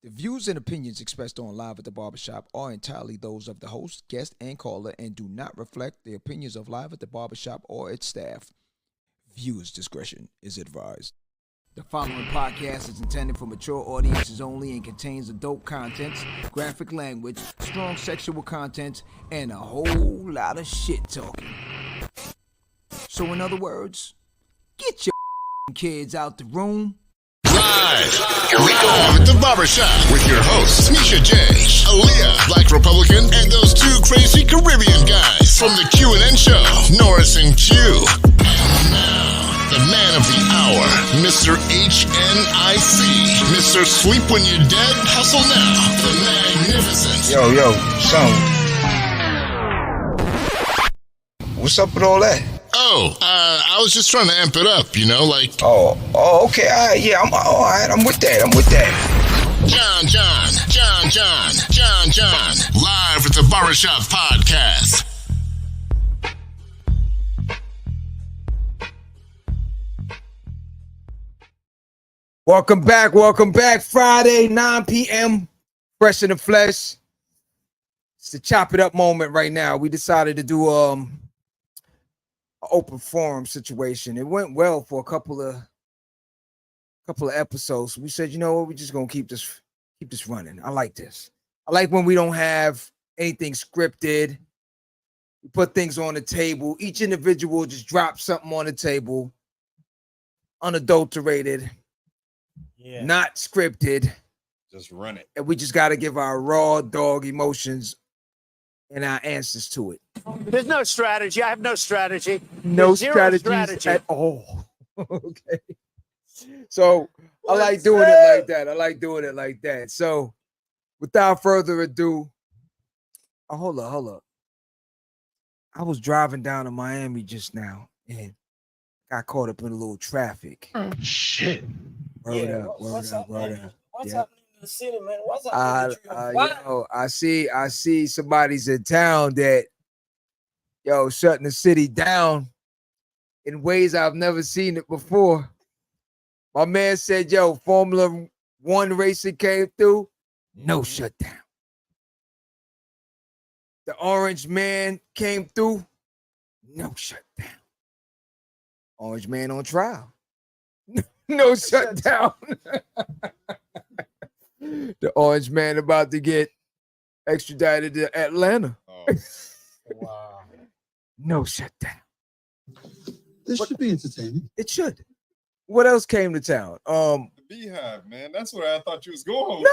The views and opinions expressed on Live at the Barbershop are entirely those of the host, guest, and caller and do not reflect the opinions of Live at the Barbershop or its staff. Viewers' discretion is advised. The following podcast is intended for mature audiences only and contains adult contents, graphic language, strong sexual content, and a whole lot of shit talking. So in other words, get your kids out the room. Live, here we go at the Barbershop with your hosts, Misha J, Aaliyah, Black Republican, and those two crazy Caribbean guys from the Q&N show, Norris and Q. And now, the man of the hour, Mr. HNIC, Mr. Sleep When You're Dead, Hustle Now, the magnificent. Yo, son. What's up with all that? I was just trying to amp it up, you know, like... Oh, okay, all right, yeah, I'm all right, I'm with that. John, live at the Barbershop podcast. Welcome back. Friday, 9 p.m., fresh in the flesh. It's the chop it up moment right now. We decided to do an open forum situation. It went well for a couple of episodes. We said, you know what, we're just gonna keep this running. I like this. I like when we don't have anything scripted. We put things on the table. Each individual just drops something on the table, unadulterated, not scripted. Just run it. And we just got to give our raw dog emotions and our answers to it. There's no strategy. I have no strategy. No Zero strategies at all. Okay. So I like doing it like that. So without further ado, hold up. I was driving down to Miami just now and got caught up in a little traffic. Oh, shit. Word up. What's happening in the city, man? What's I see somebody's in town that shutting the city down in ways I've never seen it before. My man said, Formula One racing came through, no shutdown. The Orange Man came through, no shutdown. Orange Man on trial, no shutdown. The Orange Man about to get extradited to Atlanta. Oh, Wow. No shutdown. This should be entertaining. It should. What else came to town? the Beehive, man. That's where I thought you was going.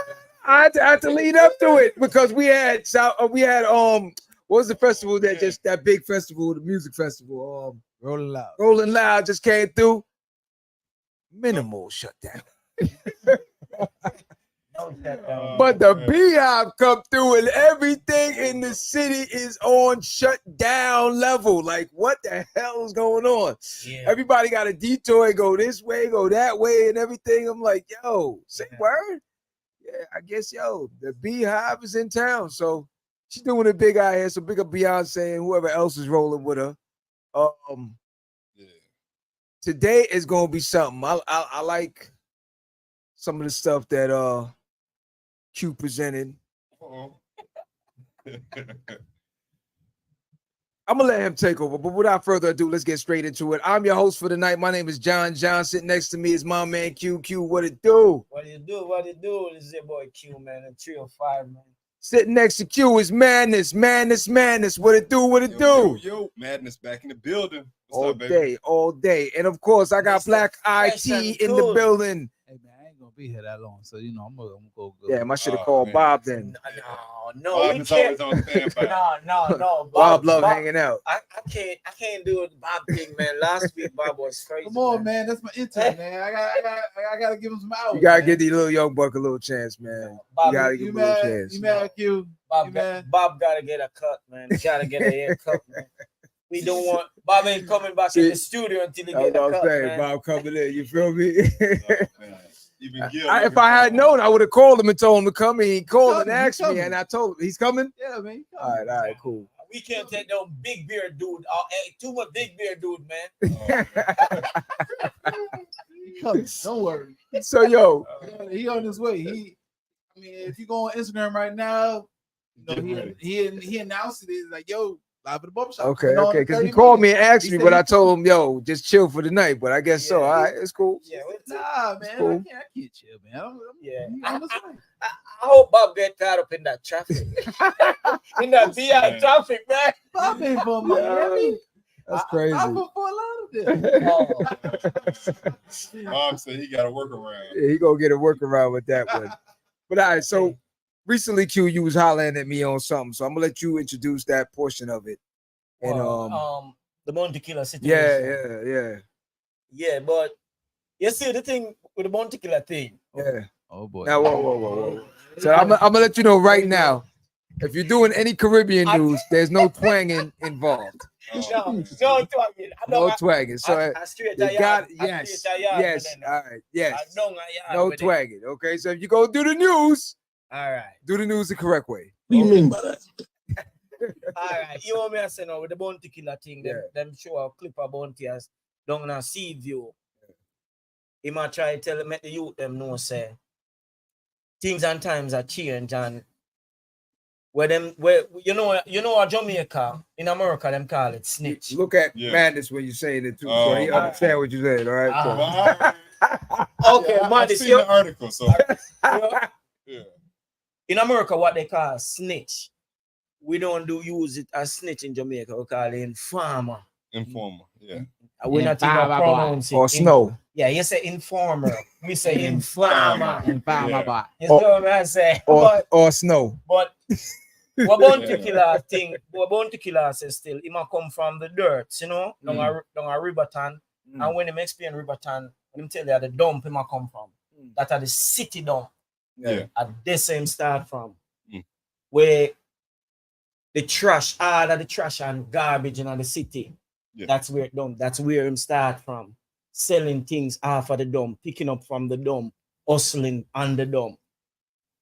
I had to lead up to it because we had what was the festival that big festival, the music festival? Rolling Loud. Rolling Loud just came through. Minimal shutdown. But the Beehive come through and everything in the city is on shutdown level. Like, what the hell is going on? Yeah. Everybody got a detour, go this way, go that way, and everything. I'm like, say word? Yeah, I guess, the Beehive is in town. So she's doing it big out here. So big up Beyonce and whoever else is rolling with her. Today is going to be something. I like some of the stuff that Q presented. I'm gonna let him take over, but without further ado, let's get straight into it. I'm your host for the night. My name is John. Sitting next to me is my man Q. What it do? What do you do? This is your boy Q, man. And 305, man. Sitting next to Q is Madness. What it do? Yo, Madness back in the building. All day. And of course, I got Black IT in the building. Hey man, I ain't gonna be here that long, so I'm gonna go good. Damn, I should have called Bob then. No, Bob we is can't. always on standby. No. Bob love hanging out. I can't do the Bob thing, man. Last week Bob was crazy. Come on, man. That's my intern, man. I gotta give him some hours. You gotta man. give these little young buck a little chance, man. Bob, You gotta give him a little chance. You mad, Q? Bob gotta get a cut, man. He gotta get a haircut, man. We don't want Bob ain't coming back in the studio until he get a cut, man. Bob coming in. You feel me? Even Gil, If I had known, I would have called him and told him to come. He called and asked me, and I told him he's coming. Yeah, man. All right, cool. We can't take no big beard dude. Too much big beard dude, man. He coming. Don't worry. So, He on his way. I mean, if you go on Instagram right now, you know, Get ready. he announced it. He's like, yo, live at the barbershop. Okay, You know, okay. Because 30 he called me minutes. and asked He me, said but he I told him, yo, just chill for the night. But I guess so. Yeah. All right, it's cool. Yeah, Nah, man, cool. I can't chill, man. Yeah. he on his way. I hope Bob get caught up in that traffic. In that BI traffic, man. Bob ain't from Miami. That's crazy. I'm from Fort Lauderdale. Oh. Bob said he got a workaround. Yeah, he gonna get a workaround with that one. But all right, so recently, Q, you was hollering at me on something, so I'm gonna let you introduce that portion of it. And The Bounty Killer situation. yeah. Yeah, but you see the thing with the Bounty Killer thing. Yeah. Oh boy. Now, whoa. So I'm gonna let you know right now, if you're doing any Caribbean news, there's no twanging involved. No twanging. No twanging. So I straight you a got yard. yes. I straight a yard Yes. with them. All right. Yes. I don't a yard No with them. twagging. Okay. So if you go do the news, All right. do the news the correct way. What do you mean by that? All right. You want me to say now with the Bounty Killer thing, them show a clip of Bounty as down in a sea view. He might try to make the youth them know say things and times are change, and where you know Jamaica in America them call it snitch. Look at Yeah. Madness when you're saying it too, so Oh, he my understand what you said. All right. So. Okay, I've Madness, seen the article, so yeah. in America what they call snitch. We don't use it as snitch in Jamaica. We call it informer. Informer, yeah. We're not even pronounce it. Or snow. Yeah, you say informer. We say informer. Yeah. You know what I say? Or snow. But what Bounty Killer thing, what Bounty Killer says still, it might come from the dirt, you know, down a Riverton. And when him explain Riverton, when him tell you the dump him might come from. That are the city dump. Yeah. At this same start from. Where the trash, all of the trash and garbage in the city. Yeah. That's where it dump. That's where him start from. Selling things off of the dump, picking up from the dump, hustling on the dump.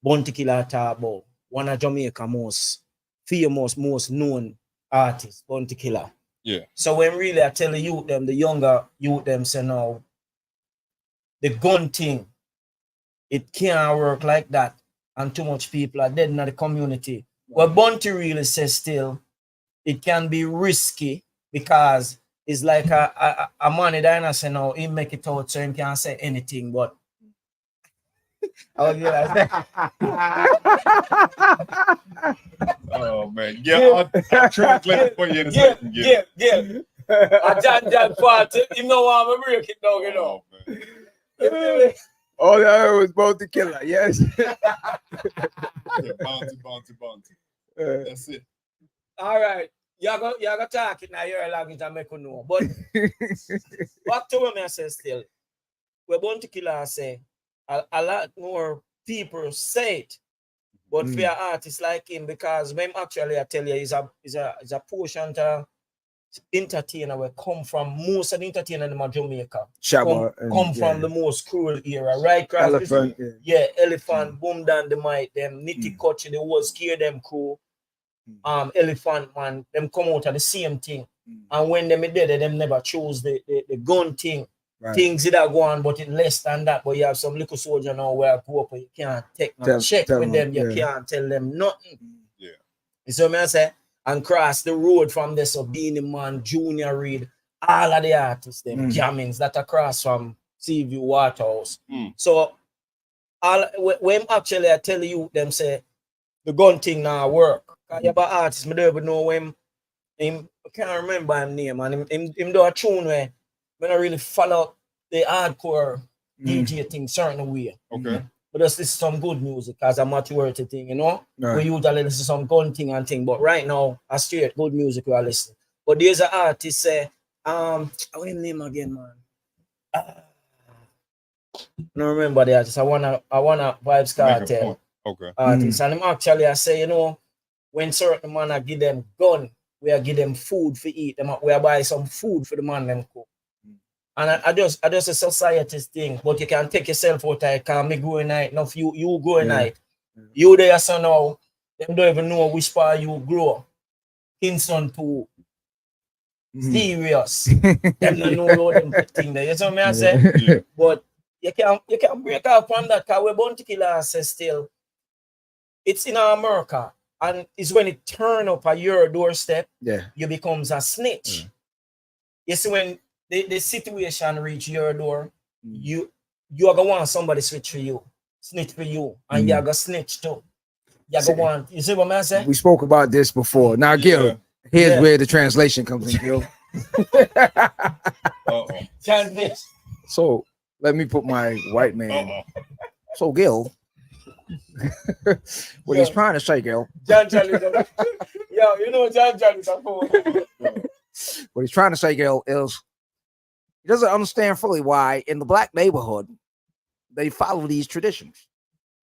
Bounty Killer talk about one of Jamaica's most famous, most known artists, Bounty Killer. Yeah. So when really I tell the youth them, the younger youth them say now, the gun thing, it can't work like that. And too much people are dead in the community. What Bounty really says still, it can be risky because it's like a money dinosaur now, he make it out so he can't say anything, but oh man, I'll translate for you in a second. Yeah. A John party, you know I'm a break it down, you know. Man. All I heard was Bounty Killer. Yes. Yeah, bounty. That's it. All right. You're gonna talk it now, your language and make you know. But back to what I say still. Where Bounty Killer say, a lot more people say it. But for an artist like him, because when actually I tell you is a portion to entertainer where come from most of the entertainer in Jamaica. Come from the most cruel era, right? Elephant. Elephant, Boom Down the Mic, them Nitty Kutch, the whole Scare Them crew. Elephant Man, them come out of the same thing. And when them did it, them never chose the gun thing. Right. Things that go on, but it less than that. But you have some little soldier now where I grew up, you can't take no check with them, you can't tell them nothing. Yeah. You see what I say? And cross the road from this, so Beanie Man, Junior Reid, all of the artists, them jammings that are across from Seaview Waterhouse. So when actually I tell you, them say the gun thing now work. Because you have an artist, I don't even know him. I can't remember his name, and him do a tune where I really follow the hardcore DJ thing certain way. Okay. But just listen to some good music as a maturity thing, you know? Right. We usually listen to some gun thing and thing, but right now, I straight good music we are listening. But there's an artist say, what's his name again, man? I don't remember the artist. I wanna Vibes Cartel. Okay. Artist. And him actually I say, you know, when certain man I give them gun, we are give them food for eat. We are buy some food for the man them cook. And I just a society's thing, but you can take yourself out there, can me go night. Enough you go night. You there so now, them don't even know which part you grow. Kingston too. Serious. Them don't know how them thing there. You see what I say? But you can break up on that because we Bounty Killer say still it's in America, and it's when it turn up at your doorstep, Yeah. you becomes a snitch. You see, when the situation reach your door, you are gonna want somebody snitch for you, and you're gonna snitch too. You're gonna want. You see what I'm saying? We spoke about this before. Now, Gil, here's where the translation comes in, Gil. Translation. So let me put my white man. So Gil, what he's trying to say, Gil. John, yo, you know John is a fool. What he's trying to say, Gil, is he doesn't understand fully why in the black neighborhood they follow these traditions.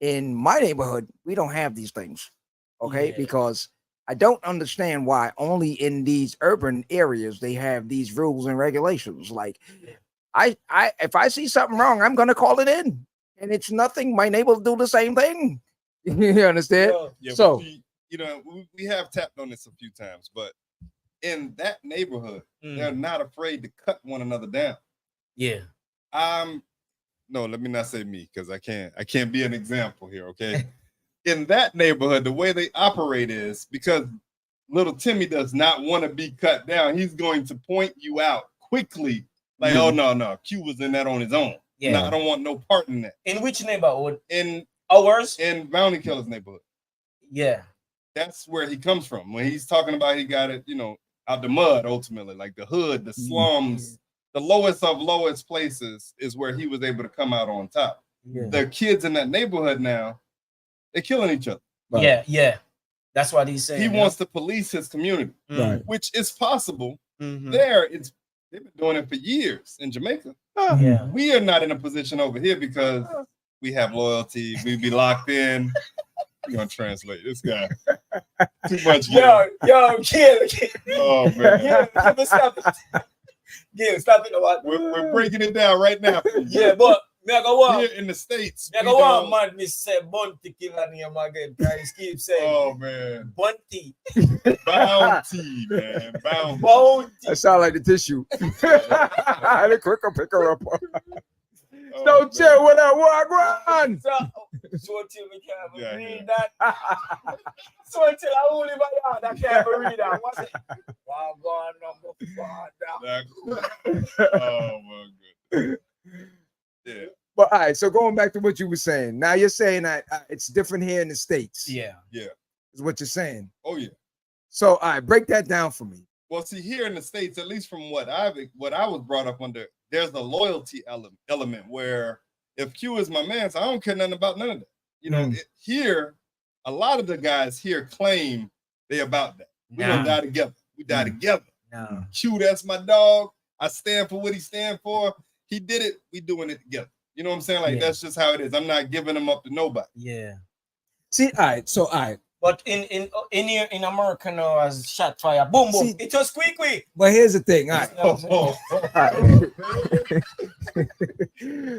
In my neighborhood, we don't have these things, okay? Because I don't understand why only in these urban areas they have these rules and regulations. Like, if I see something wrong, I'm gonna call it in, and it's nothing. My neighbor will do the same thing. You understand? Yeah, so you know, we have tapped on this a few times, but in that neighborhood, they're not afraid to cut one another down. Yeah. No, let me not say me, because I can't be an example here, okay? In that neighborhood, the way they operate is because little Timmy does not want to be cut down, he's going to point you out quickly. Like, oh no, Q was in that on his own. Yeah, no, I don't want no part in that. In which neighborhood? In ours? In Bounty Killer's neighborhood. Yeah. That's where he comes from. When he's talking about he got it, you know, out the mud ultimately, like the hood, the slums. The lowest of lowest places is where he was able to come out on top. Yeah. The kids in that neighborhood now, they're killing each other. Right. Yeah. That's what he's saying. He wants to police his community, which is possible. There, they've been doing it for years in Jamaica. Yeah. We are not in a position over here because we have loyalty. We be locked in. We're gonna translate this guy. Too much. Yo, kid. Oh man. Yeah, stop it. Yeah, stop it. We're breaking it down right now. Yeah, but me go on. Here in the States. Me go on, man. Me say Bunty killer name again. Guys keep saying. Oh man. Bunty. Bounty, man. Bounty. That sound like the tissue. The quicker pick her up. Don't chill with that walk run. So till we can't read that. So till I only my yard, I can't read that. What's it? Wow, number 4. Oh my god. Yeah. But all right, so going back to what you were saying, now you're saying that it's different here in the States. Yeah. Is what you're saying. Oh yeah. So all right, break that down for me. Well, see, here in the States, at least from what I was brought up under, there's the loyalty element where if Q is my man, so I don't care nothing about none of that. You know, here, a lot of the guys here claim they about that. We gonna die together. We die together. No. Q, that's my dog. I stand for what he stand for. He did it. We doing it together. You know what I'm saying? Like that's just how it is. I'm not giving him up to nobody. Yeah. See, all right. So all right. But in here in America now, as shot fire, boom, boom. See, it was quick. But here's the thing. All right. All right.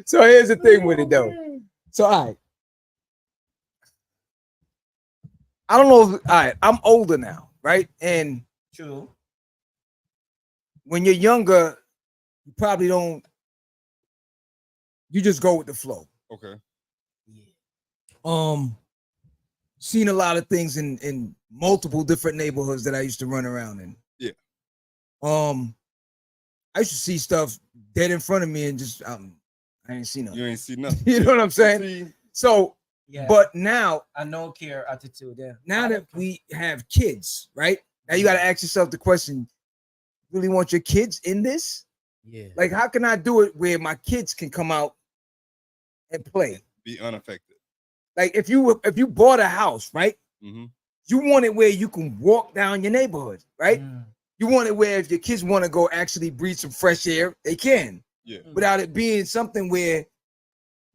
So here's the thing with it though. So all right. I don't know if, all right, I'm older now, right? And true. When you're younger, you probably don't, you just go with the flow. Okay. Seen a lot of things in multiple different neighborhoods that I used to run around in. Yeah. I used to see stuff dead in front of me and just I ain't seen nothing. You ain't see nothing. You know what I'm saying? So but now I no care attitude. Yeah. Now that we have kids, right? Now you gotta ask yourself the question, really want your kids in this? Yeah. Like, how can I do it where my kids can come out and play? Be unaffected. Like if you bought a house, right? You want it where you can walk down your neighborhood, right? You want it where if your kids want to go actually breathe some fresh air, they can. Yeah. Without it being something where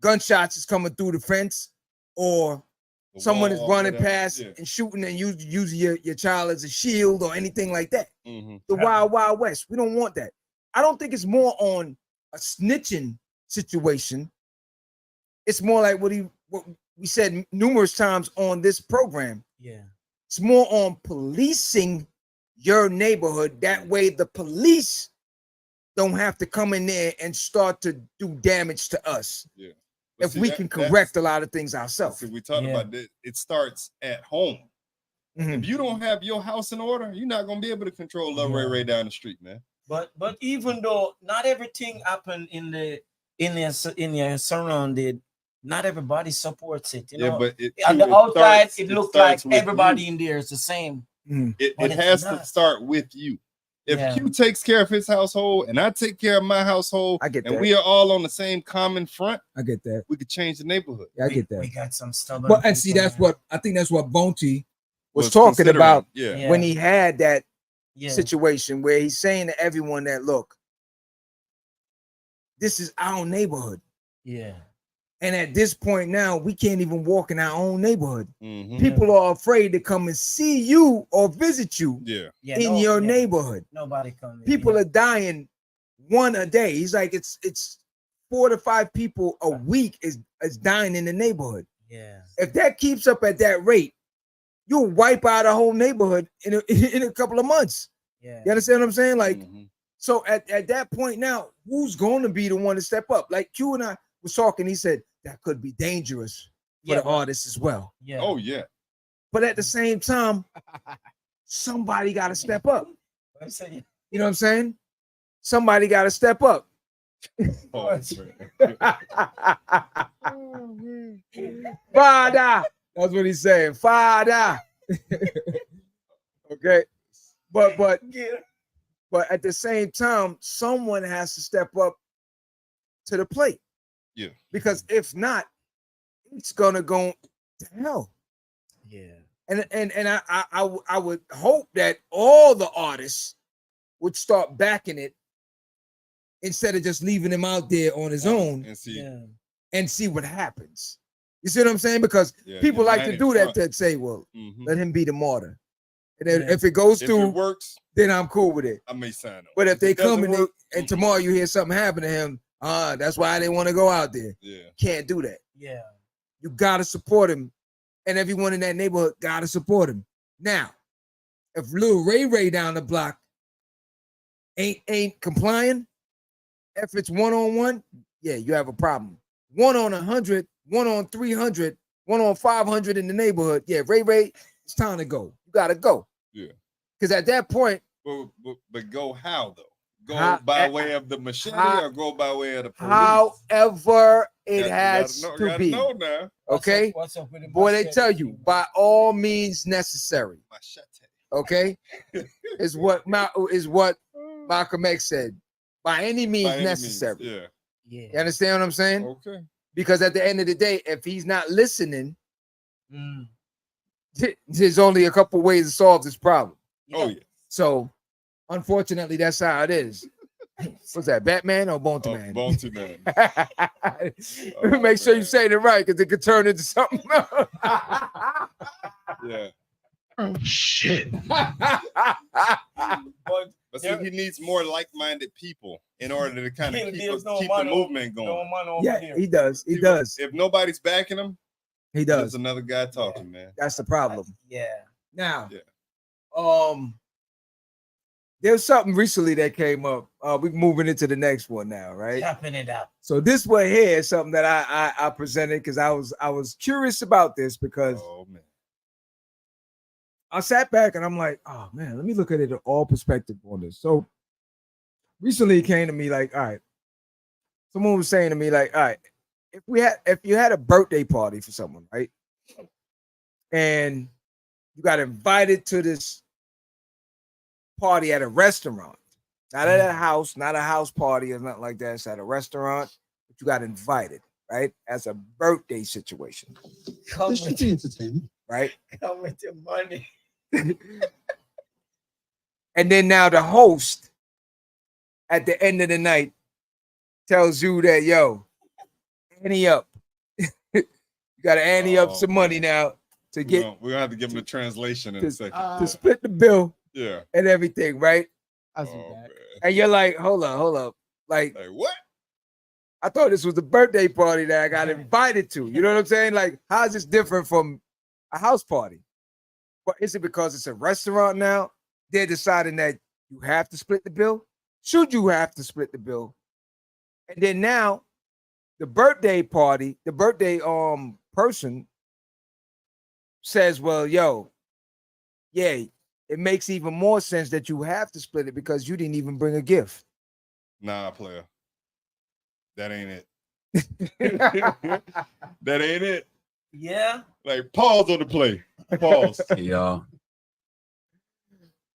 gunshots is coming through the fence or someone is running past and shooting and using your child as a shield or anything like that. The Wild Wild West. We don't want that. I don't think it's more on a snitching situation. It's more like what we said numerous times on this program. Yeah. It's more on policing your neighborhood. That way the police don't have to come in there and start to do damage to us. Yeah. if we can correct a lot of things ourselves. See, we talked about that. It starts at home. If you don't have your house in order, you're not gonna be able to control Lil Ray down the street, man. But even though not everything happened in your surrounded, not everybody supports it. You know, but on the outside, it looks like everybody in there is the same. It has to start with you. If Q takes care of his household and I take care of my household, I get that. And we are all on the same common front, I get that. We could change the neighborhood. Yeah, I get that. We got some stubborn. But and see, that's what I think. That's what Bonte was talking about when he had that situation where he's saying to everyone that, look, this is our neighborhood. Yeah. And at this point now, we can't even walk in our own neighborhood. People are afraid to come and see you or visit you in your neighborhood. Nobody comes. People are dying one a day. He's like, it's 4 to 5 people a week is dying in the neighborhood. Yeah. If that keeps up at that rate, you'll wipe out a whole neighborhood in a couple of months. Yeah. You understand what I'm saying? Like, so at that point now, who's going to be the one to step up? Like Q and I was talking, he said that could be dangerous for the artists as well. Yeah. Oh, yeah. But at the same time, somebody got to step up. You know what I'm saying? Somebody got to step up. Father. That's what he's saying. Father. Okay. But at the same time, someone has to step up to the plate. Yeah. Because if not, it's gonna go to hell. Yeah. And I would hope that all the artists would start backing it instead of just leaving him out there on his own and see what happens. You see what I'm saying? Because people like to do that, that say, well, let him be the martyr. And then if it goes through, it works, then I'm cool with it. I may sign up. But if they come and tomorrow you hear something happen to him, that's why I didn't want to go out there. Yeah. Can't do that. Yeah. You got to support him. And everyone in that neighborhood got to support him. Now, if Lil Ray down the block ain't complying, if it's 1-on-1, you have a problem. 1 on 100, 1 on 300, 1 on 500 in the neighborhood. Yeah, Ray, it's time to go. You got to go. Yeah. Because at that point. But go how, though? Go by way of the machete or go by way of the police? However it has to be. Know now. Okay? What's up with the boy, they tell you, by all means necessary. Machete. Okay? is what Malcolm X said. By any means necessary. Yeah. You understand what I'm saying? Okay. Because at the end of the day, if he's not listening, there's only a couple ways to solve this problem. Oh, yeah. So, unfortunately, that's how it is. What's that, Batman or Bonte Man? Bonte Man. Make sure you say it right, because it could turn into something else. Yeah. Oh, shit. But see, he needs more like-minded people in order to kind of keep the movement going. Yeah, he does. He does. If nobody's backing him, he does. There's another guy talking, man. That's the problem. Now, there's something recently that came up. We're moving into the next one now, right? Chopping it up. So this one here is something that I presented because I was curious about this because I sat back and I'm like, oh man, let me look at it at all perspective on this. So recently it came to me like, all right, someone was saying to me like, all right, if you had a birthday party for someone, right? And you got invited to this party at a restaurant, not at a house, not a house party or nothing like that. It's at a restaurant, but you got invited, right? As a birthday situation. This should be entertainment. Right? Come with your money. And then now the host at the end of the night tells you that, yo, ante up. You got to ante up some money now to get. We're going to have to give him the translation in a second. To split the bill. Yeah. And everything, right? I see that. And you're like, hold up. Like what? I thought this was a birthday party that I got invited to. You know what I'm saying? Like, how is this different from a house party? But is it because it's a restaurant now? They're deciding that you have to split the bill? Should you have to split the bill? And then now the birthday party, the birthday person says, well, yo, yeah, it makes even more sense that you have to split it because you didn't even bring a gift. Nah, player. That ain't it. That ain't it. Yeah. Like, pause on the play. Pause. Yo.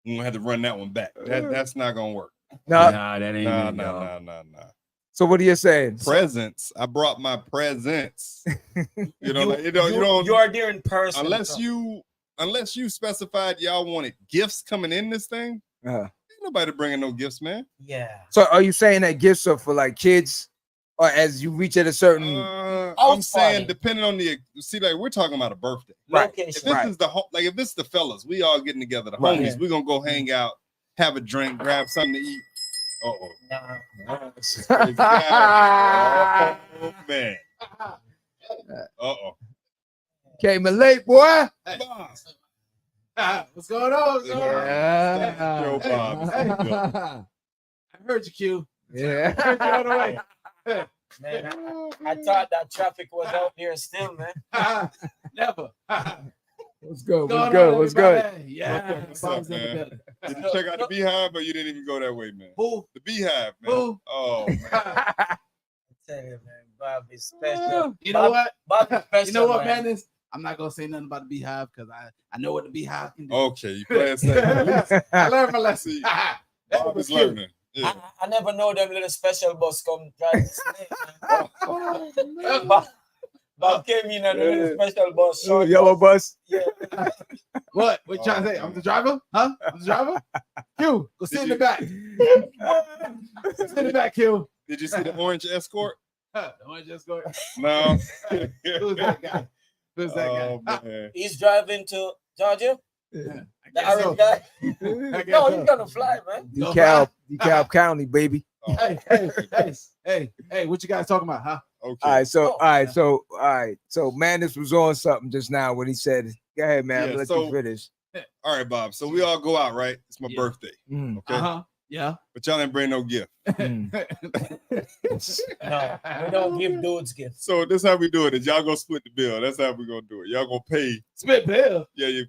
I'm gonna have to run that one back. That's not gonna work. No. Nah, that ain't Nah, it, nah, yo. nah. So what are you saying? Presents. I brought my presents. You know, like, you don't. You are there in person. Unless you specified y'all wanted gifts coming in this thing. Ain't nobody bringing no gifts, man. Yeah. So are you saying that gifts are for like kids, or as you reach at a certain? I'm saying depending on the like we're talking about a birthday. Right. Location. If this is the like if this is the fellas, we all getting together, the Right. homies, we're gonna go hang out, have a drink, grab something to eat. Uh-oh. Oh man. Uh-oh. Came in late, boy. Hey. What's going on? What's going on? Yeah. Yo, Bob. Hey. I heard you, Q. Yeah. I heard you on the way. Man, I thought that traffic was out there still, man. Never. What's good? Going What's good? on, What's good? everybody? Yeah. What's up, man? Did you check out the Beehive or you didn't even go that way, man? Who? The Beehive, man. Who? Oh, man. I tell you, man, Bob is special. You know what? Bob is special, You know what, man? man? I'm not gonna say nothing about the Beehive because I know what the Beehive can do. Okay, you play it safe. At least I learned my lesson. See, That Bob was is cute. learning. Yeah. I never know them little special bus come drive this man. Bob came in on a little special bus. Oh, yellow bus. Yeah. What? What you trying to say? I'm the driver? Huh? I'm the driver? Q, go sit in the back. Sit in the back, Q. Did you see the orange escort? The one just go. No. Who's that guy? Who's that Oh, guy? man. He's driving to Georgia. I The guess orange so. guy. I guess No, so. he's gonna fly, man. DeKalb County, baby. Hey, what you guys talking about, huh? Okay. All right. So Madness was on something just now when he said, "Go ahead, man. Yeah, Let so- you finish." All right, Bob. So we all go out, right? It's my Yeah. birthday. Mm, Okay. Uh-huh. Yeah. But y'all didn't bring no gift. mm. No, we don't give dudes gifts. So this how we do it. Is y'all gonna split the bill. That's how we gonna do it. Y'all gonna pay. Split bill. Yeah, you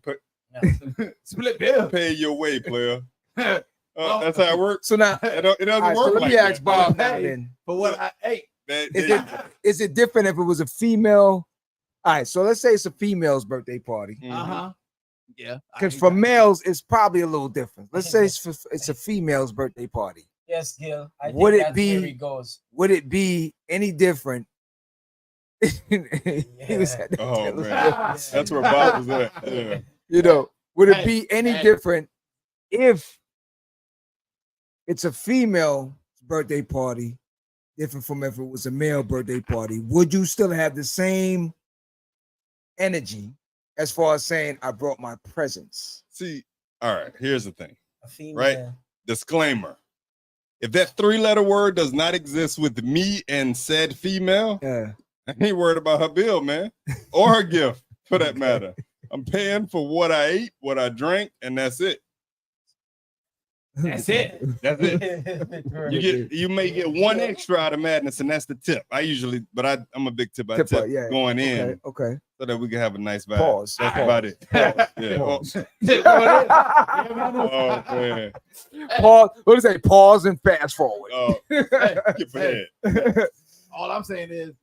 Split bill. pay your way, player. Well, That's how it works. So now, It doesn't all right, so work let like me ask that. Bob now. Hey. Then For what I ate. is it different if it was a female? All right, so let's say it's a female's birthday party. Mhm. Uh-huh. Yeah. Because for males, it's probably a little different. Let's say it's a female's birthday party. Yes, Gil. I Would think it that's be- where he goes. Would it be any different? He was at the Oh, tail man. end. That's where Bob was at. Yeah. You know, would it Hey, be any hey. different if it's a female birthday party, different from if it was a male birthday party? Would you still have the same energy as far as saying, I brought my presents? See, all right, here's the thing. A female. Right. Disclaimer. If that 3-letter word does not exist with me and said female, Yeah. I ain't worried about her bill, man. Or her gift, for that matter. I'm paying for what I ate, what I drank, and that's it. That's it. That's it. You may get one extra out of Madness, and that's the tip. I usually, but I'm a big tip. I Tipper, tip yeah. going in Okay. so that we can have a nice vibe. Pause. That's Pause. about it. Pause. Yeah. Pause. Oh man. Pause. What do you say? Pause and fast forward. Skip ahead. All I'm saying is,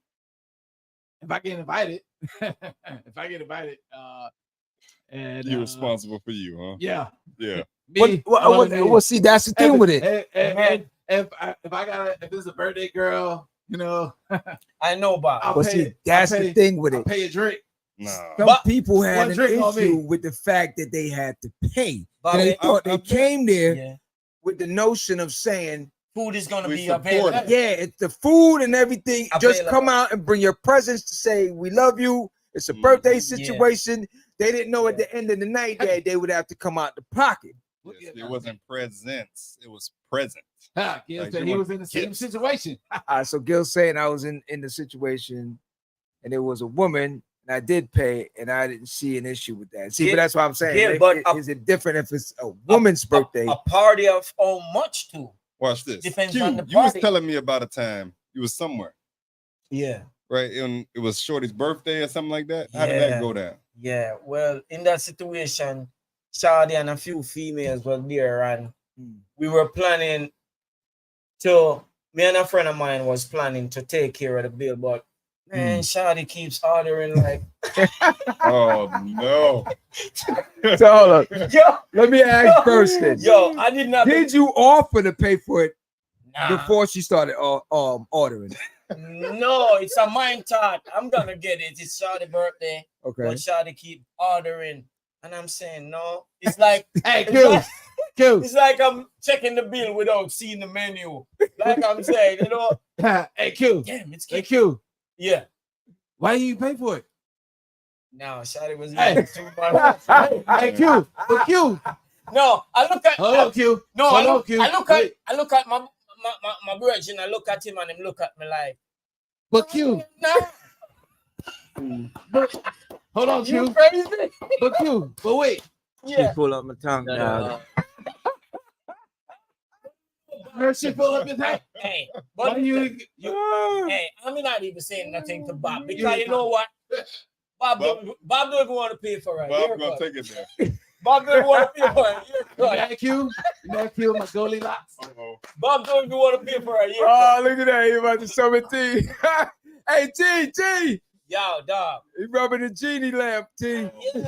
if I get invited, and You're responsible for you, huh? Yeah. Yeah. Me, Well, see, that's the thing with it. If it's a birthday girl, you know, I know, Bob. I'll Well, pay see, it. that's I'll the pay- thing with I'll it. pay a drink. Nah. Some But people had one an drink on me. issue with the fact that they had to pay. But And they we- thought they came there Yeah. with the notion of saying, Food is gonna We be support available. it. yeah, it's the food and everything. Just Available. come out and bring your presents to say we love you. It's a Mhm. birthday Yeah. situation. They didn't know at the end of the night that they would have to come out the pocket. Yes, it wasn't presents, it was present. Gil Like, said you he want was in the same gifts. situation. So Gil saying I was in the situation and it was a woman and I did pay and I didn't see an issue with that. See, Gil- but that's what I'm saying. Gil, Like, but is it different if it's a woman's birthday? A party of how much too? Watch this. Depends Q, on the you was party. telling me about a time you was somewhere Yeah. right? And it was Shorty's birthday or something like that. How did that go down? Yeah. Well, in that situation, Shawty and a few females were there, and we were planning to. Me and a friend of mine was planning to take care of the bill, but man, Shawty keeps ordering like. Oh no! So hold on. Yo, Let me ask first then. Yo, I did not. Did you offer to pay for it Nah. before she started ordering? No, it's a mind thought. I'm gonna get it. It's Shawty's birthday. Okay. But Shawty keep ordering, and I'm saying no. It's like Hey, it's like I'm checking the bill without seeing the menu. Like I'm saying, you know. Hey, Q. Damn, it's Hey, Q. Yeah. Why you pay for it? No, Shawty was Hey. too much. Hey, Q. But Q. No, I look at. Hold on, Q. No, Hold I on, look. Q. I look at. I look at my brother, and I look at him, and him look at me like. But Q. No. But, hold on, You Q. crazy? But Q. But wait. Yeah. Pull up my tongue. dog. Her shit pull up his head. Hey, Why but you? hey, I'm not even saying nothing to Bob because you know what? Bob don't even want to pay for it. Bob gonna take it there. Bob don't want to pay for it. That Q. That Q. My goalie locks. Bob don't even want to pay for it. Oh, look at that. He about to summon T. Hey, T. Yo, dog. He rubbing the genie lamp, T. Yeah.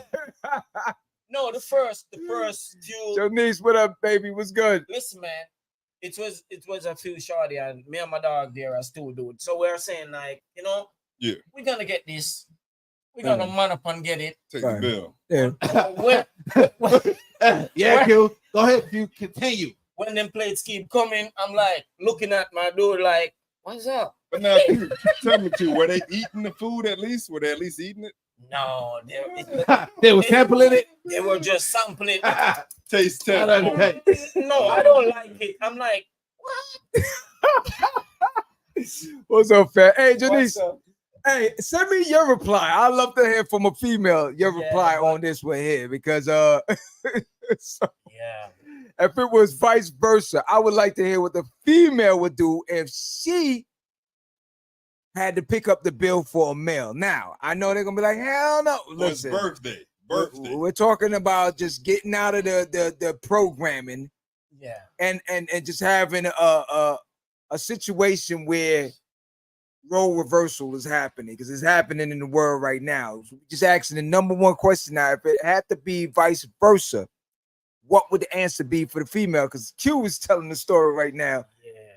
No, the first few. Your niece, what up, baby? What's good? Listen, man. It was a few shorty and me and my dog there as two dudes. So we're saying like, you know, Yeah, we're gonna get this. We're gonna man up and get it. take the bill. Yeah. Yeah, Q. Go ahead. You continue. When them plates keep coming, I'm like looking at my dude like, what's up? But now, tell me, Q, were they eating the food at least? Were they at least eating it? No, They were sampling it. they were just sampling. Taste test. No, I don't like it. I'm like, what? What's up, fam? Hey, Janice. What's up? Hey, send me your reply. I'd love to hear from a female your reply on this one here because so Yeah. if it was vice versa, I would like to hear what the female would do if she had to pick up the bill for a male. Now, I know they're gonna be like, hell no. Listen, It's birthday. we're talking about just getting out of the programming, Yeah. and just having a situation where role reversal is happening because it's happening in the world right now. Just asking the number one question now: if it had to be vice versa, what would the answer be for the female? Because Q is telling the story right now.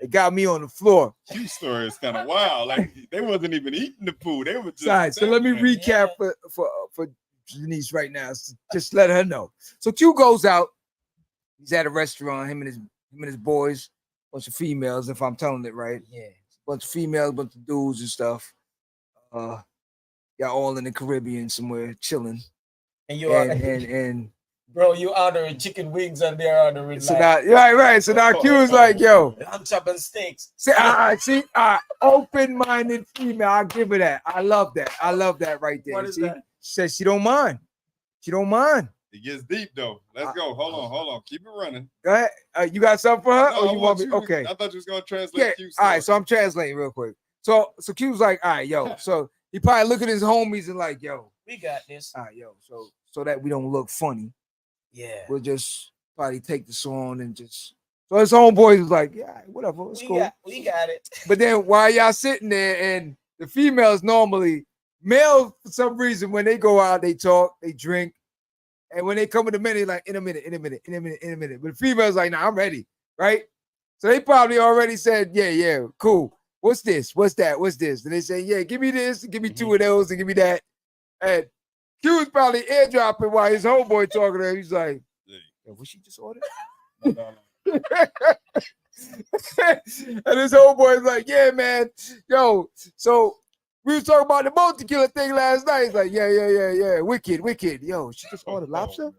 It got me on the floor. Q's story is kind of wild. Like they wasn't even eating the food; they were just. Right, so let me recap for Denise right now. So just let her know. So Q goes out. He's at a restaurant. Him and his boys, bunch of females. If I'm telling it right, Yeah. bunch of females, bunch of dudes and stuff. Y'all all in the Caribbean somewhere chilling. And you and bro, you ordering chicken wings and they're ordering so like now right. So now Q is like, yo, lamb chop and steaks. see, open-minded female. I'll give her that. I love that. I love that right there. What is See? that? She says she don't mind. She don't mind. It gets deep though. Let's go. Hold on. Keep it running. Go ahead. You got something for her? No, Or I you want me? you- Okay. I thought you was gonna translate Yeah. Q's All right. story. So I'm translating real quick. So Q was like, all right, yo. So he probably look at his homies and like, yo, We got this. all right, yo. So that we don't look funny, Yeah. we'll just probably take the song and just. So his homeboys was like, yeah, whatever, it's cool. We got it. But then while y'all sitting there and the females normally, males for some reason when they go out, they talk, they drink. And when they come in a minute, like in a minute. But the female's like, nah, I'm ready, right? So they probably already said, yeah, cool. What's this? What's that? What's this? And they say, yeah, give me this, give me two of those, and give me that. And Q was probably airdropping while his homeboy talking to him. He's like, yo, what she just ordered? No. And his homeboy's like, yeah, man, yo, so we was talking about the multi-killer thing last night. He's like, yeah. Wicked. Yo, she just ordered lobster?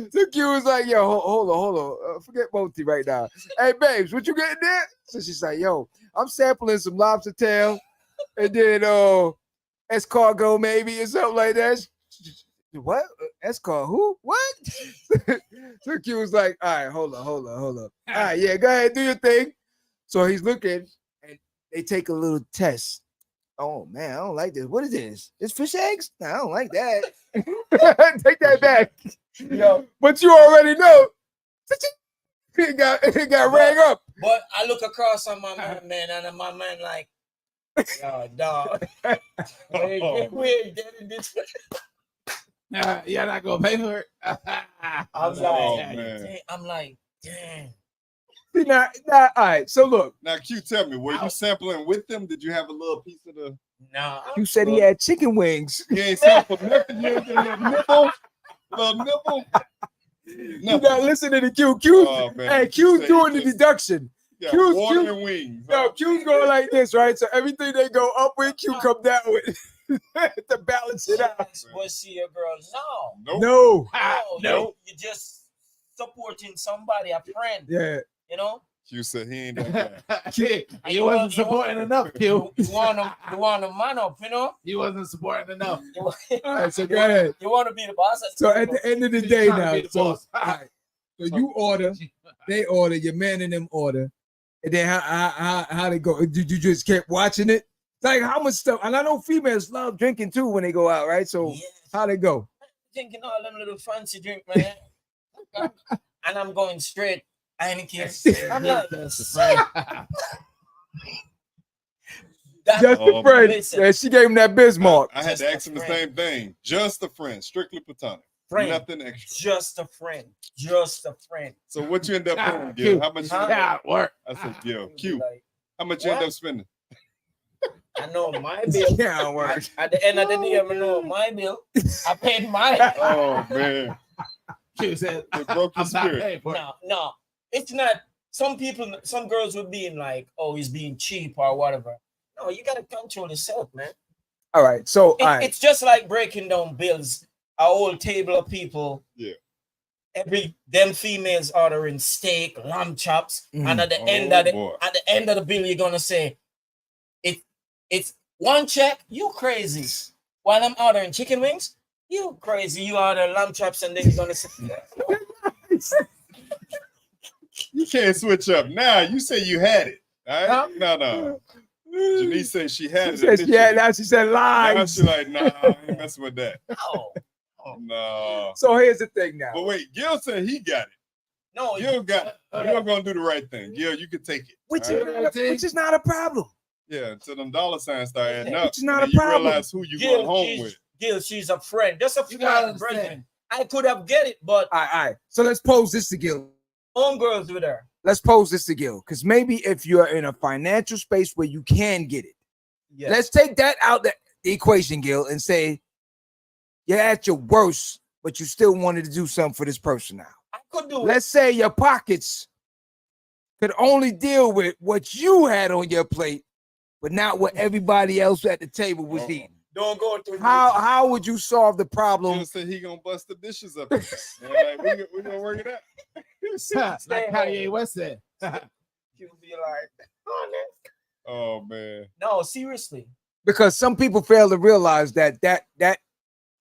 So Q was like, yo, hold on. Forget multi right now. Hey, babes, what you getting there? So she's like, yo, I'm sampling some lobster tail and then escargot maybe or something like that. What? Escargot? Who? What? So Q was like, all right, hold on. All right, yeah, go ahead, do your thing. So he's looking, and they take a little test. Oh man, I don't like this. What is this? It's fish eggs? No, I don't like that. Take that back. Yo, but you already know. It got rang up. But I look across on my man, and my man like, yo, dog. We ain't getting this. You're not gonna pay for it. I'm like, damn. Now, all right. So look. Now, Q, tell me, were you sampling with them? Did you have a little piece of the? No. You said he had chicken wings. You ain't sampled nothing. You ain't get a little nipple. You gotta listen to the Q. Q. Oh, man. Hey, Q's doing the deduction. Yeah, Q's water and wings. No, Q's going like this, right? So everything they go up with, Q come down with to balance it out. But see a girl, no. No. No. You just supporting somebody, a friend. Yeah. You know? Q said he ain't that guy. You wasn't supporting enough, Q. You want to man up, you know? You wasn't supporting enough. All right, so go ahead. You want to be the boss. So at the end of the day trying to now, be the so, boss. all right, so you order, they order, your man and them order, and then how they go? Did you just kept watching it? Like how much stuff? And I know females love drinking too when they go out, right? So how they go? Drinking all them little fancy drink, man. And I'm going straight. I ain't care. I'm like, Just a friend. Listen. Yeah, she gave him that Bismarck. I had to ask him the same thing. Just a friend, strictly platonic. Friend. Nothing extra. Just a friend. Just a friend. So what you end up doing, Gil? How much? Yeah, work. I said, Gil, Q. Like, How much you end up spending? I know my bill. Yeah, work. At the end of the day, I know my bill. I paid mine. Oh man, Q said, it broke your I'm not spirit. paying for it. No. It's not. Some girls would be in like, oh, he's being cheap or whatever. No, you gotta control yourself, man. All right, so all right. It's just like breaking down bills. A whole table of people. Yeah. Them females ordering steak, lamb chops, and at the end of the bill, you're gonna say, it's one check. You crazy. While I'm ordering chicken wings, you crazy. You order lamb chops, and then you're gonna say. You can't switch up now. You say you had it. All right? No. Janice said she had it. She said, yeah, now she said lies. Now she like, nah, I ain't messing with that. No. So here's the thing now. But wait, Gil said he got it. No, Gil got it. You're gonna do the right thing. Gil, you can take it. Which right? is not a problem. Yeah, until them dollar signs start adding up. Which is not and a you problem. realize who you going home with. Gil, she's a friend. Just a You gotta friend. understand. I could have get it, but All right. So let's pose this to Gil. homegirls with her. Let's pose this to Gil. Because maybe if you're in a financial space where you can get it, Yeah. let's take that out the equation, Gil, and say you're at your worst, but you still wanted to do something for this person now. I could do it. Let's say your pockets could only deal with what you had on your plate, but not what everybody else at the table was eating. Don't go through. How would you solve the problem? Gil said he gonna bust the dishes up. Like, we gonna work it out. Like Kanye West said. You be like, Oh man. no, seriously, Because some people fail to realize that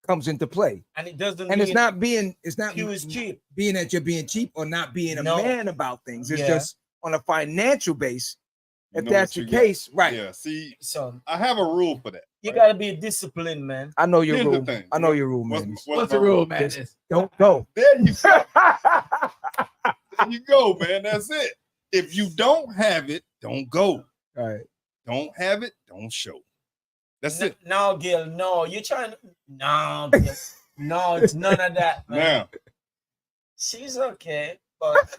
comes into play. and it doesn't. And mean it's not being Q is cheap. being that you're being cheap or not being a No. man about things. It's Yeah. just on a financial base. You If know that's what the you case, right? Yeah. See, So I have a rule for that. you right? gotta be disciplined, man. I know your Here's the rule. thing. I know your rule, man. What's the rule, man? Don't go. There you go. There you go, man. That's it. If you don't have it, don't go. All right. Don't have it, don't show. That's it. No, Gil, no, you're trying to. No, Gil. No, it's none of that, man. Now, She's okay, but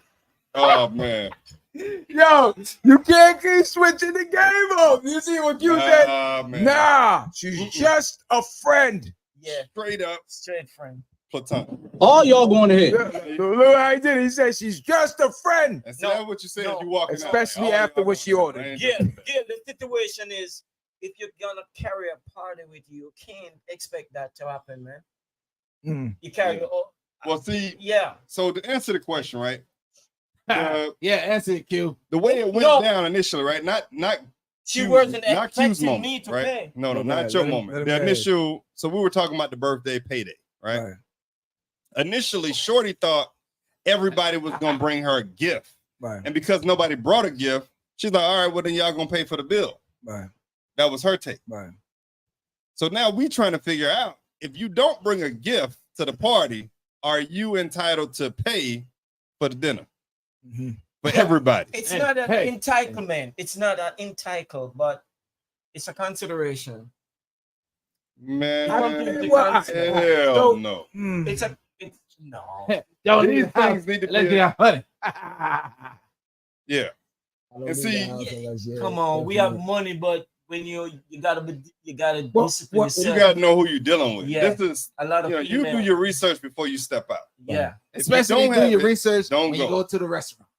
oh man. Yo, you can't keep switching the game up. You see what you said? Man. Nah, she's just a friend. yeah, Straight up straight friend. platonic. All y'all going ahead. Look how he did. He said she's just a friend. That's No, what you said. no. You walking Especially out. after what she ordered. Yeah, the situation is if you're gonna carry a party with you, you can't expect that to happen, man. Mm. You carry Yeah. your Well, see, yeah. so to answer the question, right? Yeah, answer it, Q. The way it went No. down initially, right? Not She Q's- wasn't not Q's expecting moment, me to right? pay. No, Let not him your have it. moment. Let him The have it. initial. So we were talking about the birthday payday, right? Right. Initially, Shorty thought everybody was gonna bring her a gift, Right. and because nobody brought a gift, She's like, all right, well then y'all gonna pay for the bill. Right. That was her take. Right. So now we trying to figure out, if you don't bring a gift to the party, are you entitled to pay for the dinner for everybody? It's not an entitlement. It's not an entitled, but it's a consideration. Man, Hell no. It's no. These things need to be. Honey. Yeah. And see, Come on, we have money, but when you gotta discipline you yourself. gotta know who you're dealing with. Yeah. This is A lot of you do your research before you step out. Yeah. Especially don't if you do have your it, research don't when go. you go to the restaurant.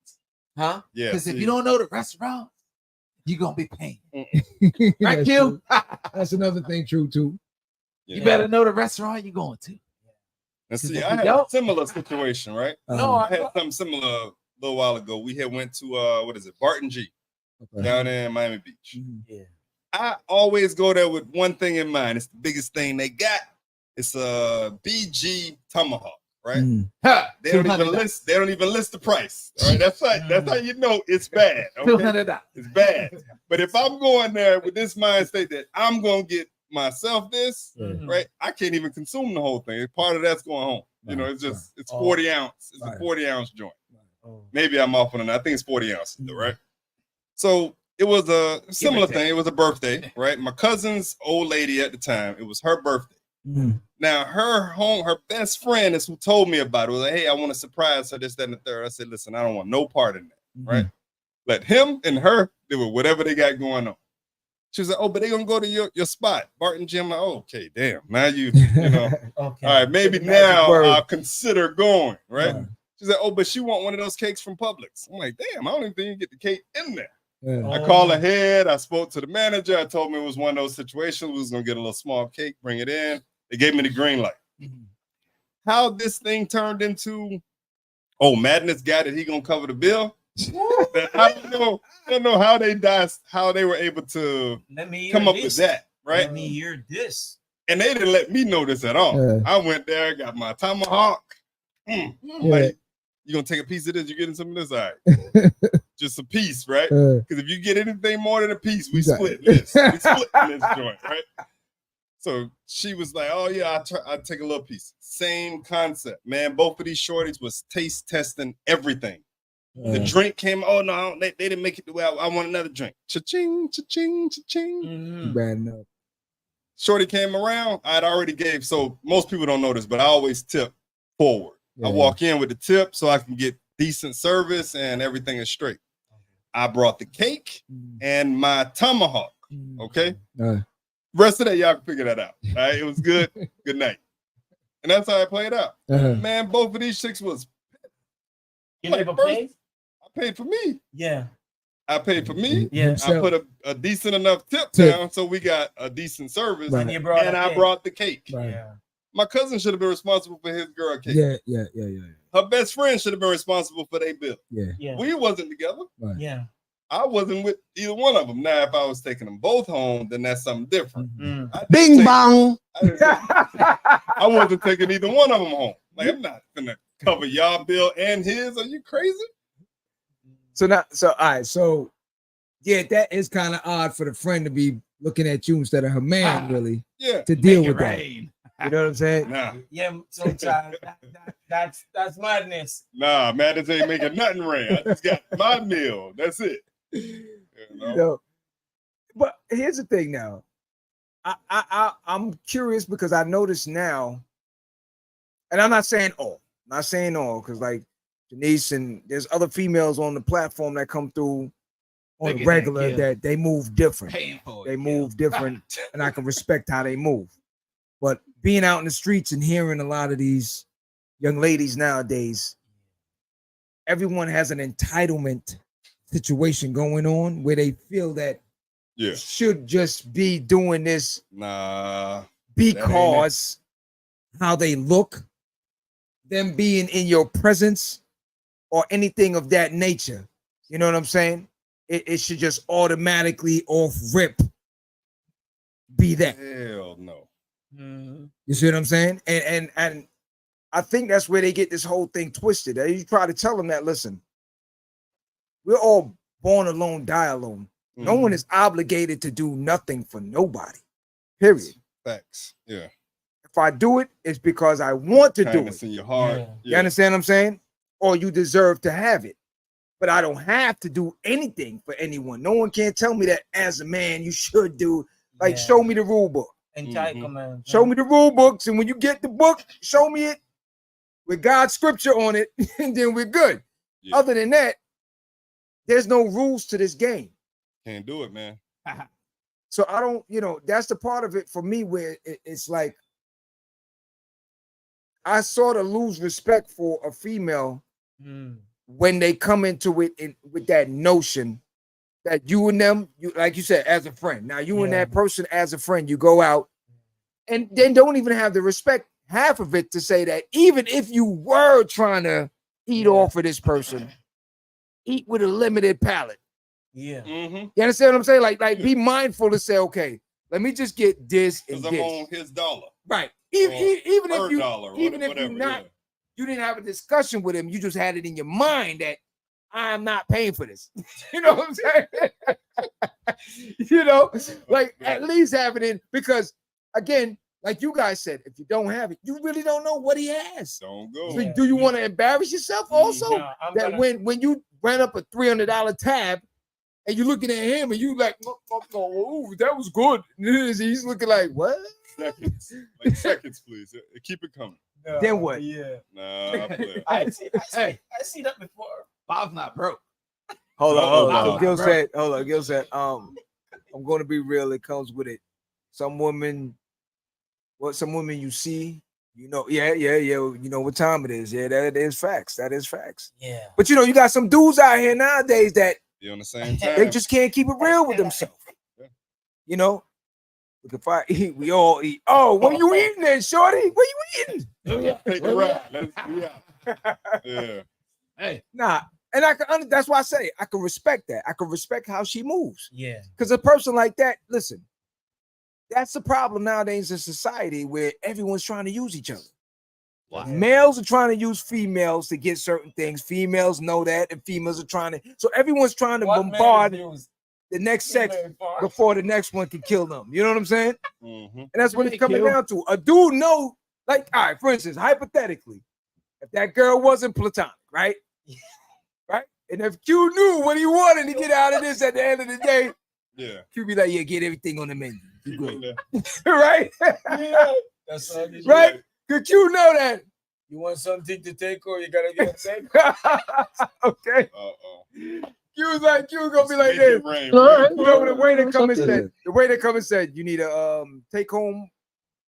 Huh? Yeah. Because if see. you don't know the restaurant, you're gonna be paying. Right, That's Q? true. That's another thing true too. You better know the restaurant you're going to. And see, if I you had don't- a similar situation, right? No, I had something similar a little while ago. We had went to what is it, Barton G, down there in Miami Beach. Yeah. I always go there with one thing in mind. It's the biggest thing they got. It's a BG Tomahawk, right? They don't even list. They don't even list the price. All right, that's how you know it's bad. Okay? $200. It's bad. But if I'm going there with this mind state that I'm gonna get myself this, right? I can't even consume the whole thing. Part of that's going home. You know, it's just it's 40 ounce. It's a 40 ounce joint. Maybe I'm off on it. I think it's 40 ounces, though, right? So it was a similar thing. It was a birthday, right? My cousin's old lady at the time. It was her birthday. Now her best friend is who told me about it. Was like, hey, I want to surprise her, this, that, and the third. I said, listen, I don't want no part in that, right? Let him and her do it, whatever they got going on. She was like, oh, but they gonna go to your spot, Barton Gym. Like, oh, okay, damn. Now you know. Okay. All right, maybe now I'll consider going, right? She's like, oh, but she want one of those cakes from Publix. I'm like, damn, I don't even think you get the cake in there. I called ahead. I spoke to the manager. I told him it was one of those situations. We was gonna get a little small cake, bring it in. They gave me the green light. How this thing turned into, oh, Madness got it. He gonna cover the bill. I don't know how they were able to come up with that, right? Let me hear this. And they didn't let me know this at all. I went there, got my tomahawk. Like, you gonna take a piece of this? You getting some of this? All right. Just a piece, right? Because if you get anything more than a piece, we split this. We split this joint, right? So she was like, oh yeah, I'll take a little piece. Same concept, man. Both of these shorties was taste testing everything. The drink came, oh no, they didn't make it the way I want another drink. Cha-ching, cha-ching, cha-ching. Bad enough. Shorty came around, I'd already gave, so most people don't know this, but I always tip forward. I walk in with the tip so I can get decent service and everything is straight. I brought the cake and my tomahawk, okay? Rest of that, y'all can figure that out. All right, it was good. Good night. And that's how I played out. Man, both of these chicks was. You never paid? I paid for me. Yeah. I paid for me. Yeah. I put a decent enough tip down so we got a decent service. And you brought I brought the cake. Yeah. My cousin should have been responsible for his girl cake. Yeah. Her best friend should have been responsible for their bill. Yeah. We wasn't together. Yeah. I wasn't with either one of them. Now, if I was taking them both home, then that's something different. Bing bong. I wasn't taking either one of them home. Like, I'm not gonna cover y'all bill and his. Are you crazy? So all right. So yeah, that is kind of odd for the friend to be looking at you instead of her man, really. Yeah. To deal with that. You know what I'm saying? Nah. Yeah. Sometimes that's madness. Nah, madness ain't making nothing rain. I just got my meal. That's it. You know? No. But here's the thing now. I'm curious because I noticed now, and I'm not saying all, because like Janice and there's other females on the platform that come through on the regular that they move different. They move different, and I can respect how they move. But being out in the streets and hearing a lot of these young ladies nowadays, everyone has an entitlement situation going on where they feel that should just be doing this because how they look, them being in your presence or anything of that nature. You know what I'm saying? It should just automatically off rip be that. Hell no. You see what I'm saying? And I think that's where they get this whole thing twisted. You try to tell them that, listen, we're all born alone, die alone. No Mhm. one is obligated to do nothing for nobody. Period. Facts. Yeah. If I do it, it's because I want to do Kindness it. in your heart. Yeah. You understand what I'm saying? Or you deserve to have it. But I don't have to do anything for anyone. No one can tell me that as a man you should do. Like, Yeah. show me the rule book. Entitlement. Show me the rule books, and when you get the book, show me it with God's scripture on it, and then we're good. Yeah. Other than that, there's no rules to this game. Can't do it, man. So I don't, that's the part of it for me where it's like I sort of lose respect for a female when they come into it with that notion that you and them, like you said, as a friend. Now you and that person as a friend, you go out and then don't even have the respect, half of it, to say that even if you were trying to eat off of this person, eat with a limited palate. Yeah. Mm-hmm. You understand what I'm saying? Like be mindful to say, okay, let me just get this and Because I'm on his dollar. Right. Even if you dollar, even if whatever, you not you didn't have a discussion with him, you just had it in your mind that I'm not paying for this. You know what I'm saying? Like at least have it in, because again, like you guys said, if you don't have it, you really don't know what he has. Don't go. So do you want to embarrass yourself also? No, when you ran up a $300 tab and you're looking at him and you like, oh, that was good. He's looking like, what? Seconds, please. Keep it coming. Then what? Yeah. Nah, I see that before. Bob's not broke. Hold Uh-oh. on. So Gil said, I'm going to be real. It comes with it. Some women you see, you know what time it is. Yeah, that is facts. That is facts. Yeah. But you got some dudes out here nowadays that You on the same time. they just can't keep it real with themselves. Look, if I eat, we all eat. Oh, what you eating then, shorty? What you eating? Take a ride. Yeah. Hey. Nah. And that's why I say I can respect that. I can respect how she moves. Yeah. Because a person like that, listen, that's the problem nowadays in society where everyone's trying to use each other. Wow. Males are trying to use females to get certain things. Females know that, and females are trying to. So everyone's trying to bombard the next sex before the next one can kill them. You know what I'm saying? Mm-hmm. And that's what it's coming down to. A dude know, like, all right, for instance, hypothetically, if that girl wasn't platonic, right? Right? And if Q knew what he wanted to get out of this at the end of the day, Yeah. Q be like, yeah, get everything on the menu. You Keep good. it Right? Yeah. That's all you Right? Could Q know that? You want something to take or you gotta get sick? Okay. Uh-oh. Q's gonna be like Make this. it rain. The waiter come and said, you need a take home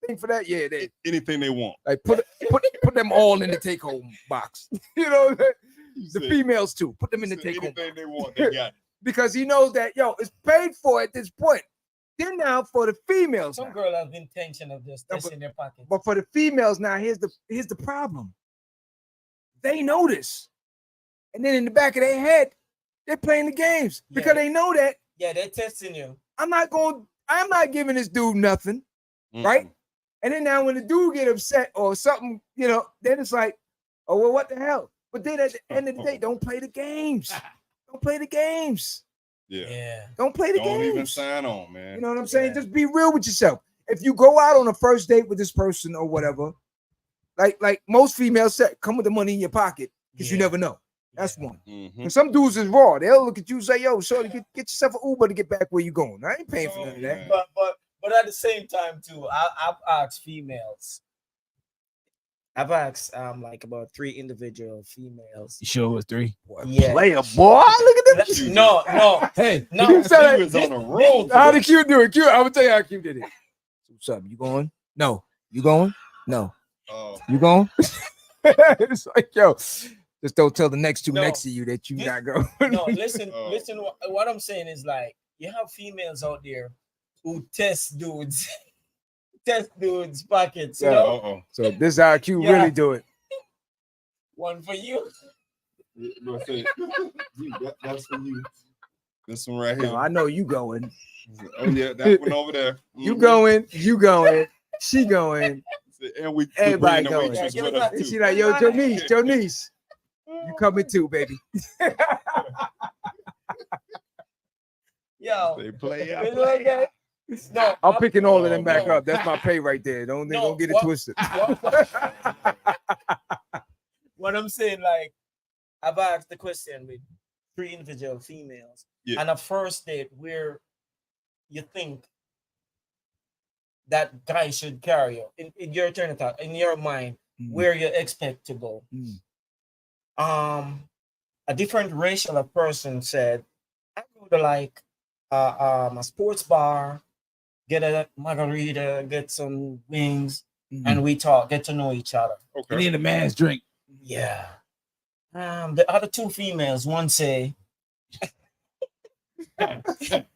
thing for that? Yeah, they Anything they want. like put them all in the take home box. The said- females too. Put them in the take home. Anything they want, they got it. Because he knows that it's paid for at this point. Then now for the females. Some now. girl has the intention of just this in their pocket. But for the females now, here's the problem. They know this. And then in the back of their head, they're playing the games because they know that. Yeah, they're testing you. I'm not giving this dude nothing. Mm-mm. Right? And then now when the dude get upset or something, then it's like, oh, well, what the hell? But then at the end of the day, don't play the games. Don't play the games. Yeah. Don't play the Don't games. even sign on, man. You know what I'm saying? Yeah. Just be real with yourself. If you go out on a first date with this person or whatever, like most females say, come with the money in your pocket because you never know. That's one. Mm-hmm. And some dudes is raw. They'll look at you and say, yo, shorty, get yourself an Uber to get back where you going. I ain't paying for none of that. But at the same time too, I've asked females. I've asked like about 3 individual females. You sure it was 3? Yeah. Player boy, look at this. No. Hey, No. You said He was on a roll. how did Q do it? I'm gonna tell you how Q did it. What's up? You going? No. You going? No. Oh, You going? It's like, yo, just don't tell the next two No. next to you that you This- not going. No, listen. Oh. Listen. What I'm saying is like you have females out there who test dudes, pockets. You Yeah. know, uh-oh. So this is how Q Yeah. really do it. one for you. That's it. That's for you. This one right here. No, I know you going. Oh, yeah, that one over there. You Mhm. going. You going. She going. And we Everybody bringing the going. waitress Yeah, with give us, it And too. she like, yo, Jonice, you coming too, baby. Yo, They play you out. know what I'm saying? No, I'm picking all of them back no. up. That's my pay right there. Don't get it what- twisted. What I'm saying, like, I've asked the question with 3 individual females, Yeah. and a first date where you think that guy should carry you in your turn of thought, in your mind, where you expect to go. A different racial of person said, I go to like a sports bar, get a margarita, get some wings, and we talk, get to know each other. You Okay. need a man's drink. Yeah. The other 2 females, one say,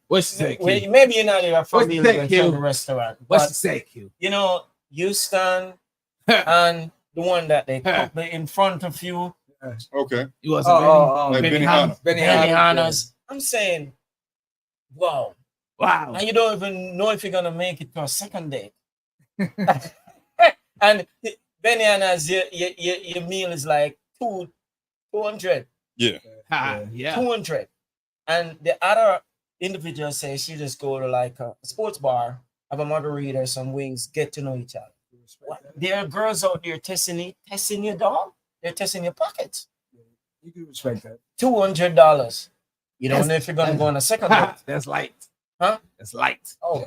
What's she say, Q? well, maybe you're not even What's she say, familiar Q? with the restaurant, What's she but say, Q? you know, Houston and the one that they cook in front of you, Okay. You want some Like Benihana? Benihana's. I'm saying, wow. Wow. And you don't even know if you're gonna make it to a second date. And Benihana's, your meal is like 200. Yeah. Yeah. 200. And the other individual says she just go to like a sports bar, have a margarita, some wings, get to know each other. What? There are girls out there testing your dog. They're testing your pockets. You can respect that. $200. You don't know if you're gonna go on a second date. That's light. Huh? That's light. Oh,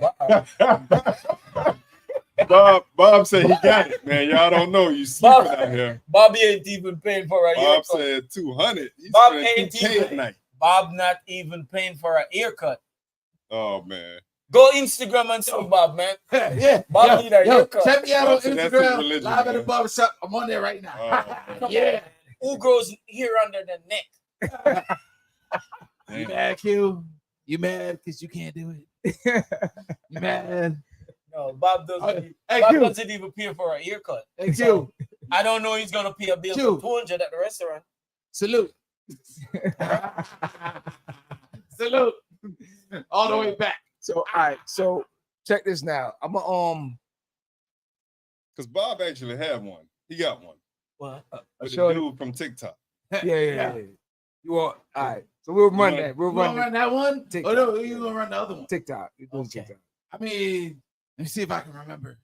Bob said he got it, man. Y'all don't know. You Bob- sleeping out here. Bobby ain't even paying for a Bob haircut. said 200. He's Bob spending ain't 2K even- at night. Bob not even paying for a haircut. Oh man. Go Instagram and see Bob, man. Yeah. Bob need a haircut. Check me out on That's his Instagram. religion, Live at the man. barbershop. I'm on there right now. Oh, Yeah. Who grows hair under the neck? You mad, Q? You mad because you can't do it? You mad? No, Bob doesn't. Hey, Bob Q. doesn't even pay for a haircut. Hey, So, Q. I don't know he's gonna pay a bill Q. for 200 at the restaurant. Salute. Salute. All the way back. So all right, so check this now. I'm because Bob actually had one. He got one. What? With sure. the dude from TikTok. yeah. You want all right? So we'll run want- that. We'll You want run to run that one? TikTok. Oh, no, you going to run the other one? TikTok. You're doing Okay. TikTok. I mean, let me see if I can remember.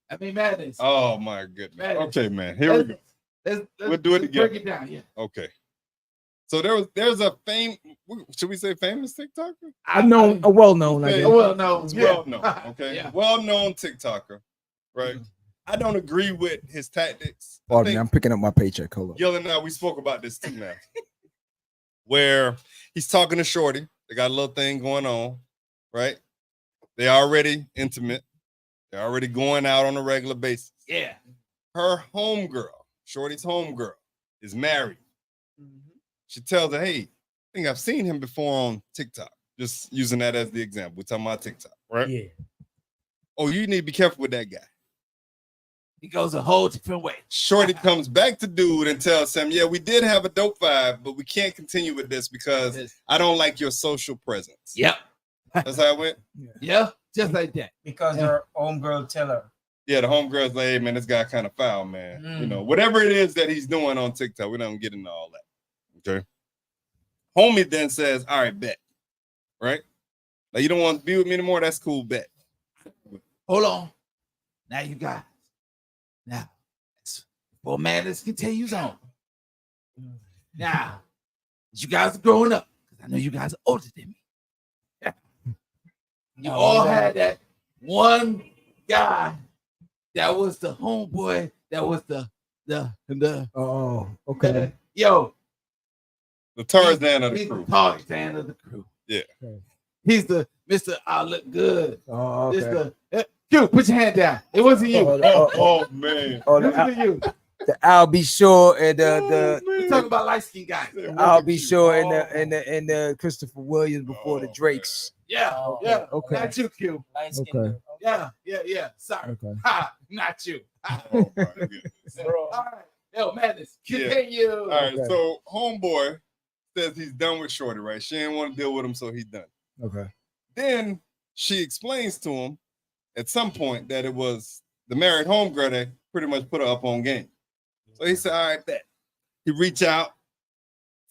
I mean, madness. Oh my goodness. Man. Okay, man. Here we go. Let's We'll do it let's together. break it down. Yeah. Okay. So there's a should we say famous TikToker? I know a well known. Okay. Well, no. It's Yeah. well known. Okay. Yeah. Well known TikToker. Right. I don't agree with his tactics. I Pardon me, think I'm picking up my paycheck. Hold on. Yelling out, we spoke about this too now. Where he's talking to Shorty. They got a little thing going on, right? They already intimate. They're already going out on a regular basis. Yeah. Her homegirl, Shorty's homegirl, is married. She tells her, hey, I think I've seen him before on TikTok. Just using that as the example. We're talking about TikTok, right? Yeah. Oh, you need to be careful with that guy. He goes a whole different way. Shorty comes back to dude and tells him, yeah, we did have a dope vibe, but we can't continue with this because I don't like your social presence. Yep. That's how it went? Yeah. Just like that. Because her homegirl tell her. Yeah, the homegirl's like, hey, man, this guy kind of foul, man. You know, whatever it is that he's doing on TikTok, we don't get into all that. Okay. Homie then says, all right, bet. Right? Like, you don't want to be with me anymore? That's cool, bet. Hold on. Now you guys. Now, for madness continues on. Now, as you guys are growing up, because I know you guys are older than me. You all had that one guy that was the homeboy, that was the Oh, okay. yo. The Tarzan of the He's crew. the Tarzan of the crew. Yeah. He's the Mr. I look good. Oh, okay. Mr. Q, put your hand down. It wasn't you. Oh, man. Oh, It wasn't you. the I'll be sure and the We're talking about light skinned guys. I'll be sure and the Christopher Williams before the Drakes. Yeah, Oh, yeah. okay. Not you, Q. Light skin. Okay. Yeah. Sorry. Okay. Ha, not you. Oh, my goodness. Bro. All right. Yo, madness. Yeah. Continue. All right, Okay. so homeboy says he's done with Shorty, right? She didn't want to deal with him, so he's done. Okay. Then she explains to him at some point that it was the married homegirl that pretty much put her up on game. So he said, all right, bet. He reach out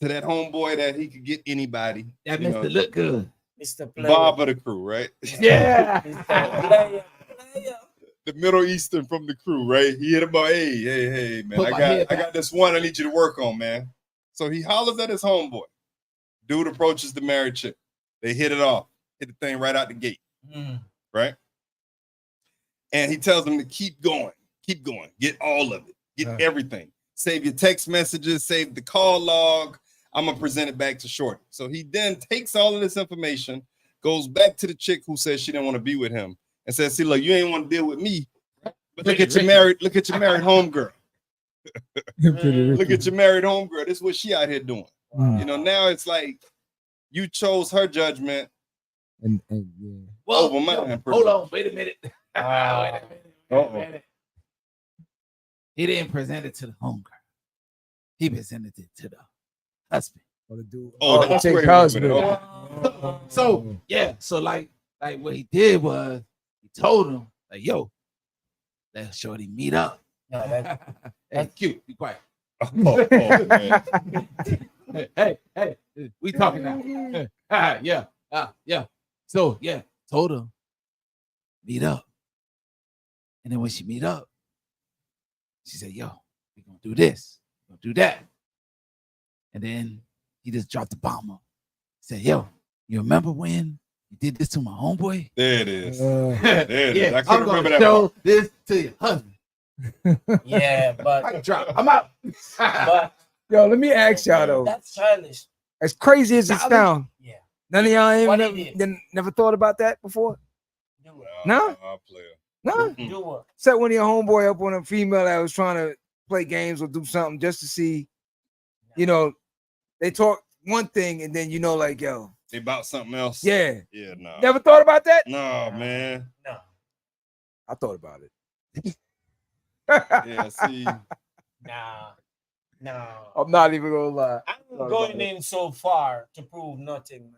to that homeboy that he could get anybody. That you Mr. know, Look Good. Mr. Player. Bob of the crew, right? Yeah. Mr. Player. The Middle Eastern from the crew, right? He hit him up, hey, man, Put I my head got back. this one I need you to work on, man. So he hollers at his homeboy. Dude approaches the married chick. They hit it off, hit the thing right out the gate, right? And he tells them to keep going, get all of it, get everything. Save your text messages, save the call log. I'm gonna present it back to Shorty. So he then takes all of this information, goes back to the chick who says she didn't want to be with him, and says, "See, look, you ain't want to deal with me, but look at your married homegirl. Look at your married homegirl. This is what she out here doing. You know, now it's like you chose her judgment And Well, over mine. hold on, wait a minute. Wait a minute. He didn't present it to the homegirl. He presented it to the husband. Or the dude. Oh, that's take where he husband. went with it. Okay. So yeah, so like what he did was he told him, like, yo, let Shorty meet up. That's cute. Be quiet. Man. Hey, we talking now. Yeah. So yeah, told him meet up. And then when she meet up, she said, yo, we're gonna do this, we're gonna do that. And then he just dropped the bomb up. Said, yo, you remember when you did this to my homeboy? There it is. There it is. I I'm couldn't gonna remember that show part. this to your husband. Yeah, I but can drop. I'm out. but Yo, let me ask y'all though. that's childish. As crazy as it Childish? sounds, Yeah. none of y'all What ain't he never, did. then never thought about that before? Do No? Player. No? it. Do what? Set one of your homeboy up on a female that was trying to play games or do something just to see, you know, they talk one thing and then you know, like, yo, They about something else. yeah. Yeah, no. Never thought about that? No, man. No. I thought about it. Yeah, see. No. I'm not even gonna lie. I'm Sorry going about it. in so far to prove nothing, man.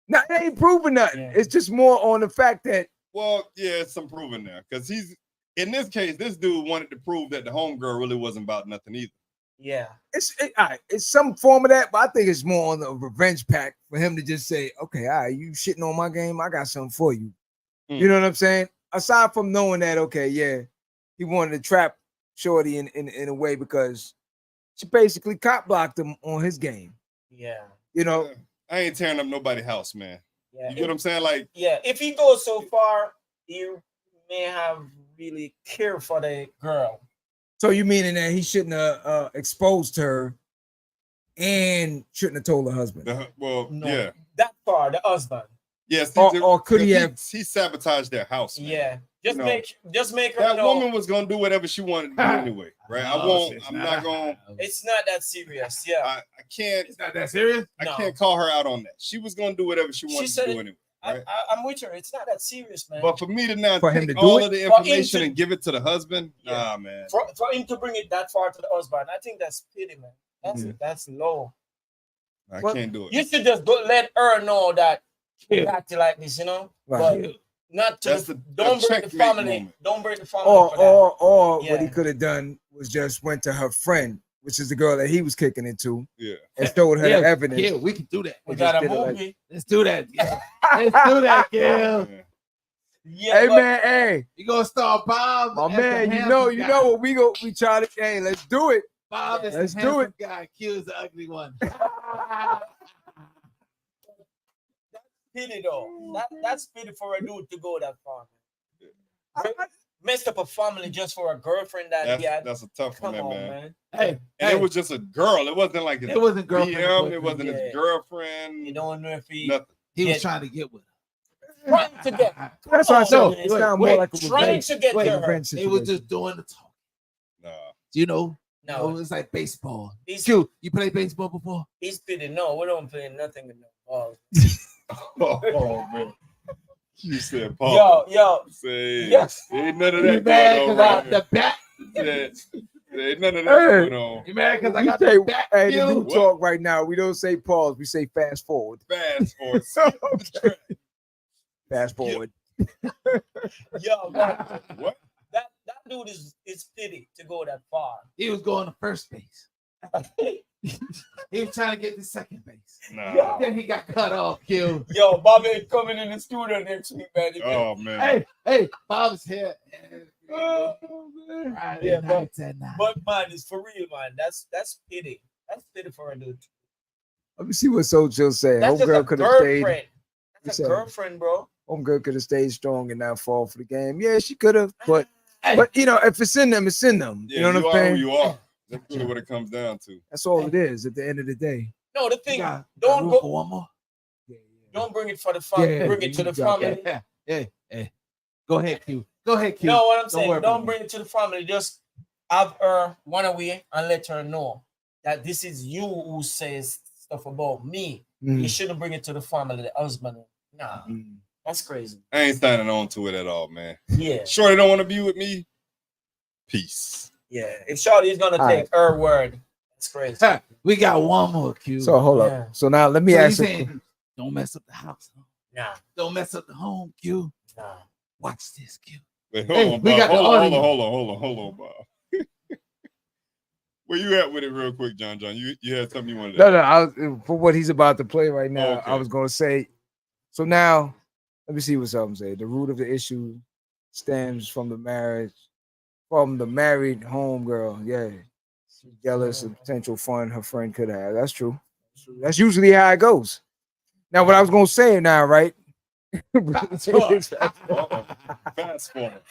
No, it ain't proving nothing. Yeah. It's just more on the fact that Well, yeah, it's some proving there. Because he's in this case, this dude wanted to prove that the homegirl really wasn't about nothing either. Yeah. all right, it's some form of that, but I think it's more on the revenge pack for him to just say, okay, all right, you shitting on my game, I got something for you. You know what I'm saying? Aside from knowing that, okay, yeah, he wanted to trap Shorty in a way because she basically cop blocked him on his game. Yeah. You know, I ain't tearing up nobody's house, man. Yeah. You get what I'm saying? Like, Yeah. If he goes so far, he may have really cared for the girl. so you meaning that he shouldn't have exposed her and shouldn't have told her husband. No. Yeah. That far, the husband. Yes. Or could he have? He sabotaged their house, man. Yeah. Just No. make her That know woman was gonna do whatever she wanted to do anyway, right? I'm not gonna. it's not that serious. Yeah. I can't. It's not that serious. I No. can't call her out on that. She was gonna do whatever she wanted said to do it- anyway. Right? I'm with her. It's not that serious, man. But for me to now For him take to do all it? of the For him information to- and give it to the husband, Yeah. nah, man. For him to bring it that far to the husband, I think that's pity, man. That's low. I Well, can't do it. You should just go let her know that you Yeah. acting like this, you know. Right. But not to That's the, the don't bring the checkmate family. moment. Don't bring the family. Or for that. or what he Yeah. could have done was just went to her friend, which is the girl that he was kicking it to, Yeah. and showed her Yeah, the evidence. Yeah, we can do that. We It got just a did it like- movie. Let's do that. Yeah. Let's do that, Gil. Yeah. Yeah, Hey but man, hey, You gonna start Bob? my as the man, you handsome guy. know what we try to. Hey, let's do it. Bob is Let's the do handsome guy. Q's the ugly one. pity though. That's pity for a dude to go that far. Messed up a family just for a girlfriend that he had. That's a tough one, Come on, man. man. Hey, And it was just a girl. It wasn't like his it wasn't girlfriend. BM. It boyfriend. wasn't Yeah. his girlfriend. You don't know if he Nothing. He was Yeah. trying to get with her. trying to get. That's why I Come on, said man. it sounds more wait, like a Trying revenge, to get wait, to her. revenge They was situation. just doing the talk. Nah. You know, No, it's like baseball. he's Q, you played baseball before? he's pity. No, we don't play nothing with no balls. Oh, man. You said Paul. Yo, Say, Yes. ain't none of You that mad going on. because I man. the bat? Ain't none of that Hey. going on. You mad because I We got say, the bat? hey, the Q? new talk right now. We don't say pause. We say fast forward. Fast forward. Fast forward. yo, man, What? that dude is pity to go that far. He was going to first base. He was trying to get to second base. Nah. Then he got cut off, Q. Yo, Bobby coming in the studio next week, man. Oh man. Hey, Bob's here. Oh, man. Friday Yeah, nights at night. But man, it's for real, man. That's pity. That's pity for a dude. Let me see what Soul Chill said. That's just a Homegirl could have stayed. girlfriend. That's He a said- girlfriend, bro. Homegirl could have stayed strong and not fall for the game. Yeah, she could have, but Hey. but you know, if it's in them, it's in them. Yeah, you know what I'm are saying? who you are. That's really what it comes down to. That's all it is at the end of the day. No, the thing, Got don't room go, for one more. don't bring it for the family. Yeah, bring it to the you got family. Yeah. Go ahead, Q. Go ahead, Q. No, what I'm Don't saying, worry don't about bring it to the family. Just have her run away and let her know that this is you who says stuff about me. Mm. You shouldn't bring it to the family, the husband. Nah, Mm. that's crazy. I ain't standing on to it at all, man. Yeah, Shorty don't want to be with me. Peace. yeah. If Shawty is gonna All take her word, it's crazy. We got one more, Q. So hold Yeah. up. So now let me So you ask you. saying, don't mess up the house. Huh? Nah, Don't mess up the home, Q. nah. Watch this, Q. Wait, Hey, hold we on, got Bob. the Hold audio. on, Bob. Where you at with it, real quick, John? You had something you wanted to. No, I was, for what he's about to play right now, Okay. I was going to say. So now, let me see what something say. The root of the issue stems from the marriage, from the married homegirl. Yeah, she's jealous of potential fun her friend could have. That's true. That's usually how it goes. Now, what I was going to say now, right? Fast forward.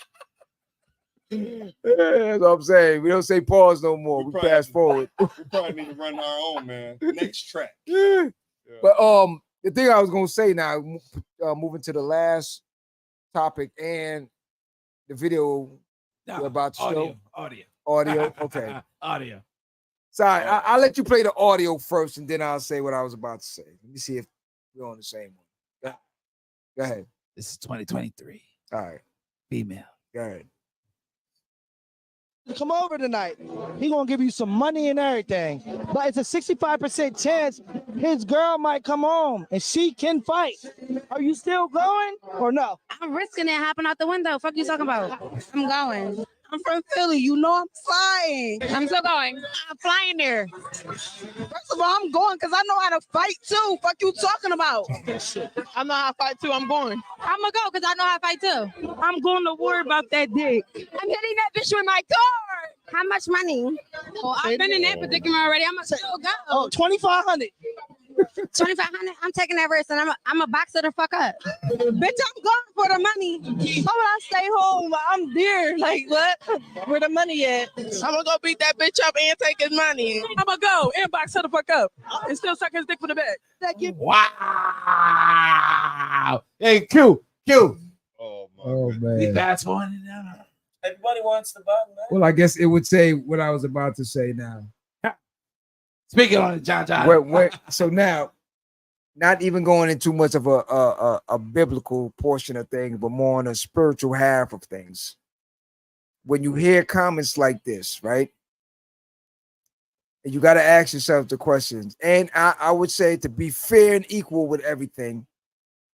That's what I'm saying. We don't say pause no more. We We probably- fast forward. We probably need to run our own, man. Next track. Yeah. Yeah. But the thing I was gonna say now, moving to the last topic and the video we're about to show. Audio. Okay. Audio. Sorry, I'll let you play the audio first, and then I'll say what I was about to say. Let me see if we're on the same one. Go ahead. This is 2023. All right. Female. Go ahead. Come over tonight. He gonna give you some money and everything. But it's a 65% chance his girl might come home and she can fight. Are you still going or no? I'm risking it hopping out the window. Fuck you talking about? I'm going. I'm from Philly. You know I'm flying. I'm still going. I'm flying there. First of all, I'm going because I know how to fight too. Fuck you talking about? I know how to fight too. I'm going. I'm gonna go because I know how to fight too. I'm going to worry about that dick. I'm hitting that bitch with my car. How much money? Well, I've been in that predicament already. I'm gonna still go. Oh, 2,500. 2,500. I'm taking that risk, and I'm a boxer the fuck up. Bitch, I'm going for the money. Why would I stay home? I'm there. Like what? Where the money at? I'm gonna go beat that bitch up and take his money. I'm gonna go and box her the fuck up and still suck his dick for the bag. That give Wow. Hey, Q. Oh my Oh goodness. We man. fast forwarding now. Everybody wants the button, man. Well, I guess it would say what I was about to say now. Speaking on it, John. So now, not even going into much of a biblical portion of things, but more on a spiritual half of things. When you hear comments like this, right? And you got to ask yourself the questions. And I would say, to be fair and equal with everything,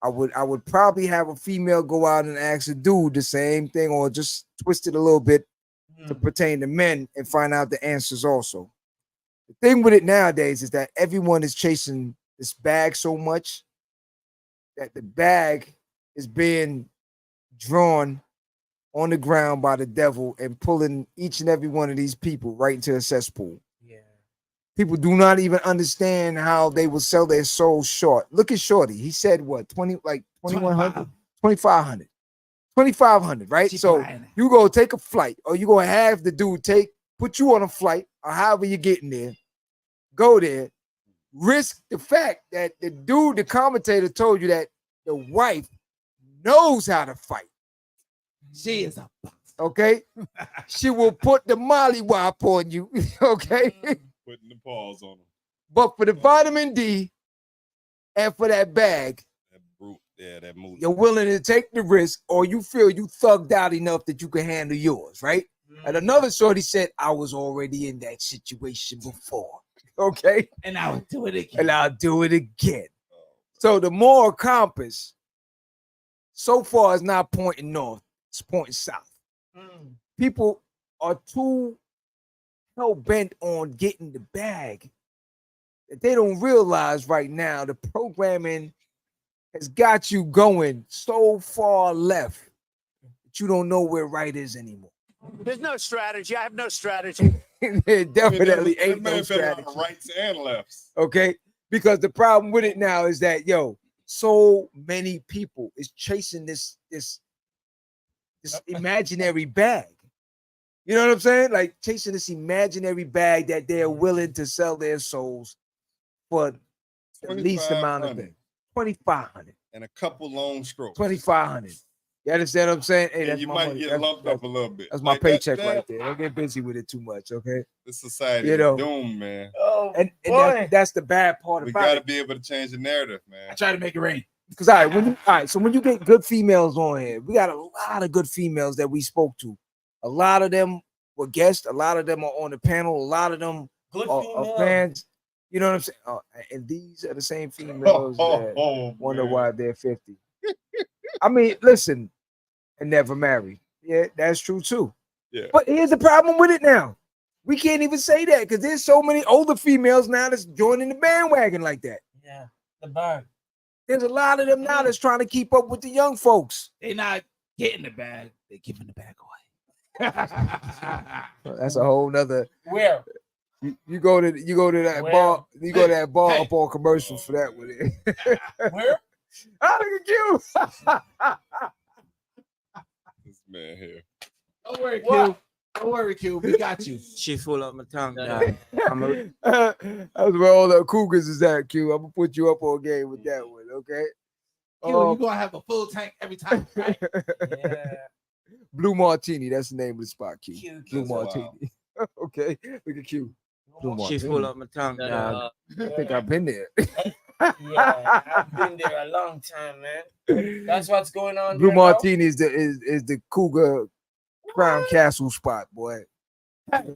I would probably have a female go out and ask a dude the same thing, or just twist it a little bit to pertain to men and find out the answers also. The thing with it nowadays is that everyone is chasing this bag so much that the bag is being drawn on the ground by the devil and pulling each and every one of these people right into a cesspool. Yeah. People do not even understand how they will sell their soul short. Look at Shorty. He said what? 2,100, 2,500. 2,500, right? She So buying it. you go take a flight, or you gonna have the dude put you on a flight, or however you're getting there, go there, risk the fact that the commentator told you that the wife knows how to fight. She is a Okay. She will put the mollywop on you. Okay. Putting the paws on them. But for the vitamin D and for that bag, That brute. Yeah, that move. you're willing to take the risk, or you feel you thugged out enough that you can handle yours, right? And another shorty said, I was already in that situation before. Okay. And I would do it again. And I'll do it again. So the moral compass so far is not pointing north, it's pointing south. People are too hell bent on getting the bag that they don't realize right now the programming has got you going so far left that you don't know where right is anymore. There's no strategy. I have no strategy. There definitely there ain't may no have been a lot strategy. of rights and lefts. Okay? Because the problem with it now is that, so many people is chasing this imaginary bag. You know what I'm saying? Like chasing this imaginary bag that they're willing to sell their souls for the least amount of things. 2,500. And a couple long strokes. 2,500. You understand what I'm saying? Hey, And that's you my might money. get lumped up a little bit. That's my Like paycheck that- right there. Don't get busy with it too much, okay? This society You know. is doomed, man. Oh, And boy. that's the bad part We about got to it. be able to change the narrative, man. I try to make it rain. Because so when you get good females on here, we got a lot of good females that we spoke to. A lot of them were guests. A lot of them are on the panel. A lot of them Good are female. fans. You know what I'm saying? And these are the same females that wonder man. why they're 50. I mean, listen, and never married. Yeah, that's true too. Yeah. But here's the problem with it now. We can't even say that because there's so many older females now that's joining the bandwagon like that. Yeah, the bag. There's a lot of them now that's trying to keep up with the young folks. They not getting the bag. They giving the bag away. That's a whole nother. Where? You go to that Where? bar. You go to that bar Hey. up on commercial for that one. Where? Oh, look at you. This man here. Don't worry, Q. What? Don't worry, Q. We got you. She full up my tongue. That's where all the Cougars is at, Q. I'm gonna put you up on game with that one, okay? Q, you gonna have a full tank every time, right? Yeah. Blue Martini, that's the name of the spot, Q. Q, Blue Q. Martini. Okay, look at Q. Blue She Martini. full up my tongue. I think I've been there. Yeah, I've been there a long time, man. That's what's going on. Blue there now? Martini is the Cougar Crown Castle spot, boy.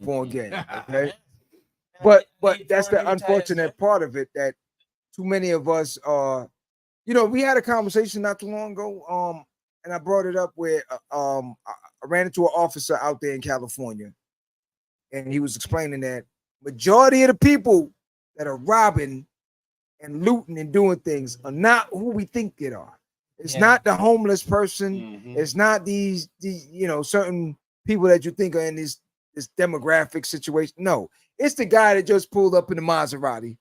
On game, okay. But that's the unfortunate part of it that too many of us are. We had a conversation not too long ago, and I brought it up where I ran into an officer out there in California, and he was explaining that majority of the people that are robbing and looting and doing things are not who we think it are. It's not the homeless person. Mhm. It's not these certain people that you think are in this demographic situation. No, it's the guy that just pulled up in the Maserati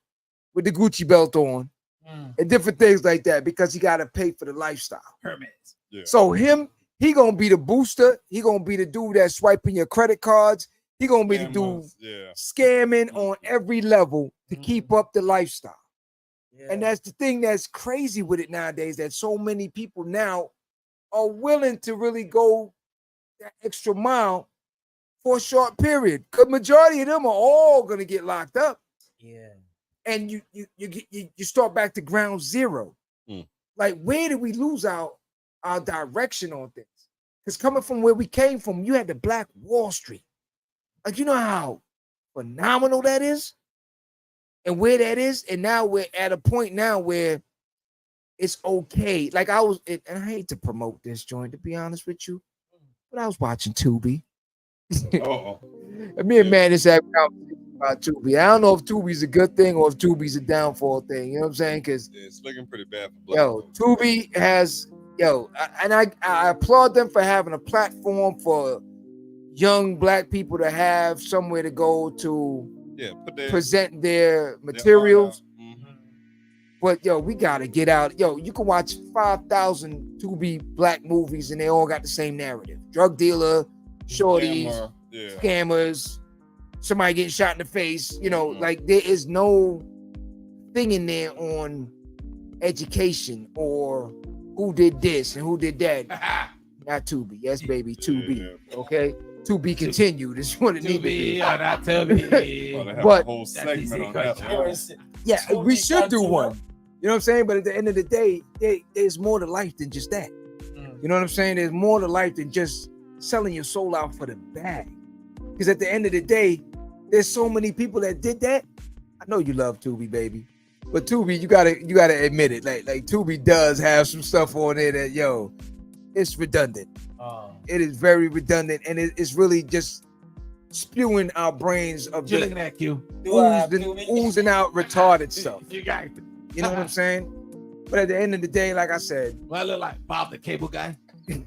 with the Gucci belt on and different things like that because he got to pay for the lifestyle. Hermits. Yeah. So he gonna be the booster. He gonna be the dude that's swiping your credit cards. He gonna be the dude scamming on every level to keep up the lifestyle. Yeah. And that's the thing that's crazy with it nowadays, that so many people now are willing to really go that extra mile for a short period. Because majority of them are all gonna get locked up. Yeah. And you start back to ground zero. Like, where did we lose our direction on things? Because coming from where we came from, you had the Black Wall Street. Like, you know how phenomenal that is and where that is. And now we're at a point now where it's okay. Like and I hate to promote this joint, to be honest with you, but I was watching Tubi. And me and man just had a conversation about Tubi. I don't know if Tubi's a good thing or if Tubi's a downfall thing. You know what I'm saying? Because it's looking pretty bad for black folks. Tubi has I applaud them for having a platform for young black people to have somewhere to go to present their materials. But we gotta get out. You can watch 5,000 Tubi black movies and they all got the same narrative: drug dealer, shorties, scammers, somebody getting shot in the face. Like there is no thing in there on education or who did this and who did that. Not Tubi. Yes, baby, Tubi. Okay, Tubi continued. It's what it needs to be. Not Tubi. But whole segment on that. yeah, we should do one. You know what I'm saying? But at the end of the day, there's more to life than just that. You know what I'm saying? There's more to life than just selling your soul out for the bag. Because at the end of the day, there's so many people that did that. I know you love Tubi, baby. But Tubi, you gotta admit it. Like Tubi does have some stuff on there that it's redundant. It is very redundant, and it's really just spewing our brains of What you just looking at, Q? oozing out retarded stuff. You got it. You know what I'm saying? But at the end of the day, like I said, Well, I look like Bob the Cable Guy. you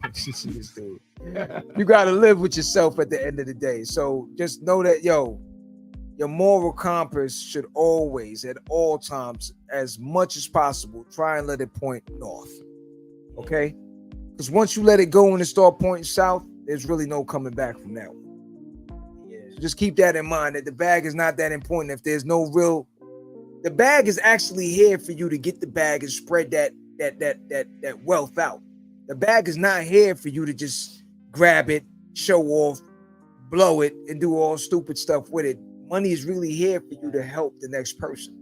gotta live with yourself at the end of the day. So just know that, your moral compass should always, at all times, as much as possible, try and let it point north. Okay? Because once you let it go and it start pointing south, there's really no coming back from that one. So just keep that in mind, that the bag is not that important. If there's no real, the bag is actually here for you to get the bag and spread that wealth out. The bag is not here for you to just grab it, show off, blow it, and do all stupid stuff with it. Money is really here for you to help the next person,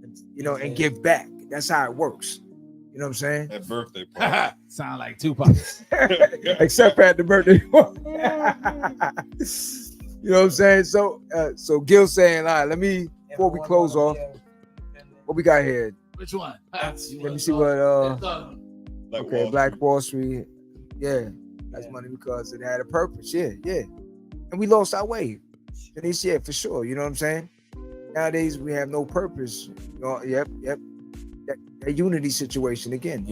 and give back. That's how it works. You know what I'm saying? At birthday party. Sound like Tupac. Except at the birthday party. You know what I'm saying? So Gil saying, all right, let me, before we close off, what we got here? Which one? Let me see what Black Wall Street. Yeah, that's money because it had a purpose. Yeah. And we lost our way. And this year for sure. You know what I'm saying? Nowadays we have no purpose. Yep. That unity situation again,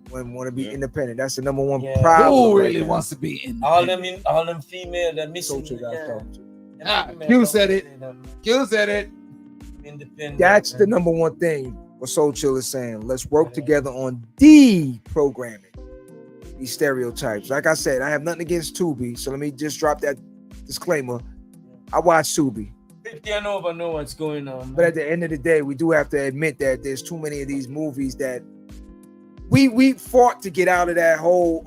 when want to be independent. That's the number one problem. Who really wants to be independent? All them female that missing. Q said it. Q said it. Independent. That's the number one thing what Soul Chill is saying. Let's work together on deprogramming these stereotypes. Like I said, I have nothing against Tubi, so let me just drop that disclaimer. I watch Tubi. 50 and over know what's going on. Man. But at the end of the day, we do have to admit that there's too many of these movies that we fought to get out of that whole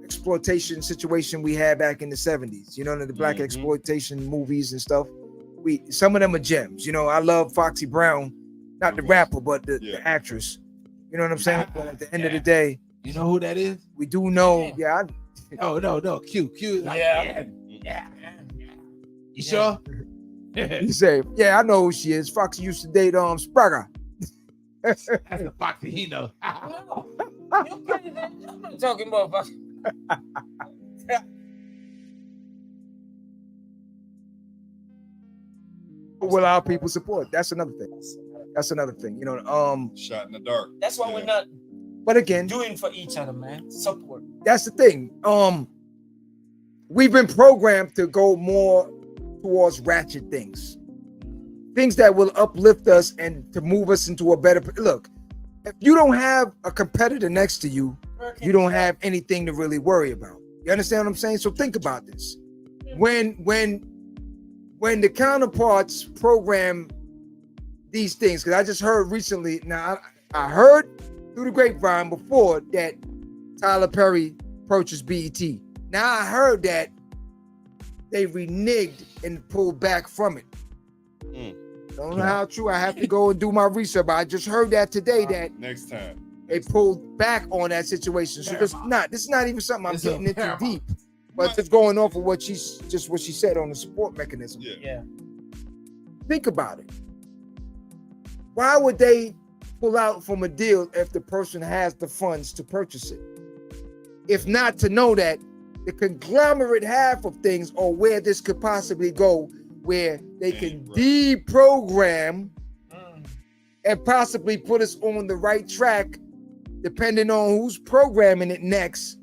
exploitation situation we had back in the 70s. The black exploitation movies and stuff. Some of them are gems. I love Foxy Brown, not the rapper, but the actress. You know what I'm saying? But at the end of the day, you know who that is? We do know. Yeah. No. Q. Like, yeah. You sure? You say, yeah, I know who she is. Foxy used to date Sprague. That's the Foxy he know. I'm not talking about Foxy. Will our people support? That's another thing. Shot in the dark. That's why we're not. But again, doing for each other, man. Support. That's the thing. We've been programmed to go more towards ratchet things that will uplift us and to move us into a better. Look, if you don't have a competitor next to you, you don't have anything to really worry about. You understand what I'm saying? So think about this. When the counterparts program these things, because I just heard recently. Now I heard through the grapevine before that Tyler Perry purchased BET. Now I heard that they reneged and pulled back from it. Don't know how true. I have to go and do my research, but I just heard that today that next time they pulled back on that situation. So this is not even something I'm getting into deep, but just going off of what she said on the support mechanism. Yeah. Think about it. Why would they pull out from a deal if the person has the funds to purchase it? If not to know that the conglomerate half of things or where this could possibly go, where they can deprogram and possibly put us on the right track, depending on who's programming it next,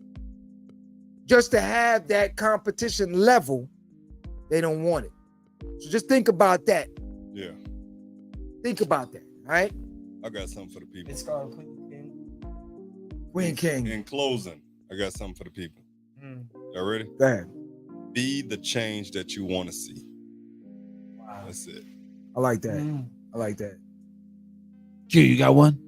just to have that competition level, they don't want it. So just think about that. Yeah. Think about that, all right? I got something for the people. It's called Queen King. Queen King. In closing, I got something for the people. Y'all ready? Go ahead. Be the change that you want to see. Wow. That's it. I like that. I like that. Q, you got one?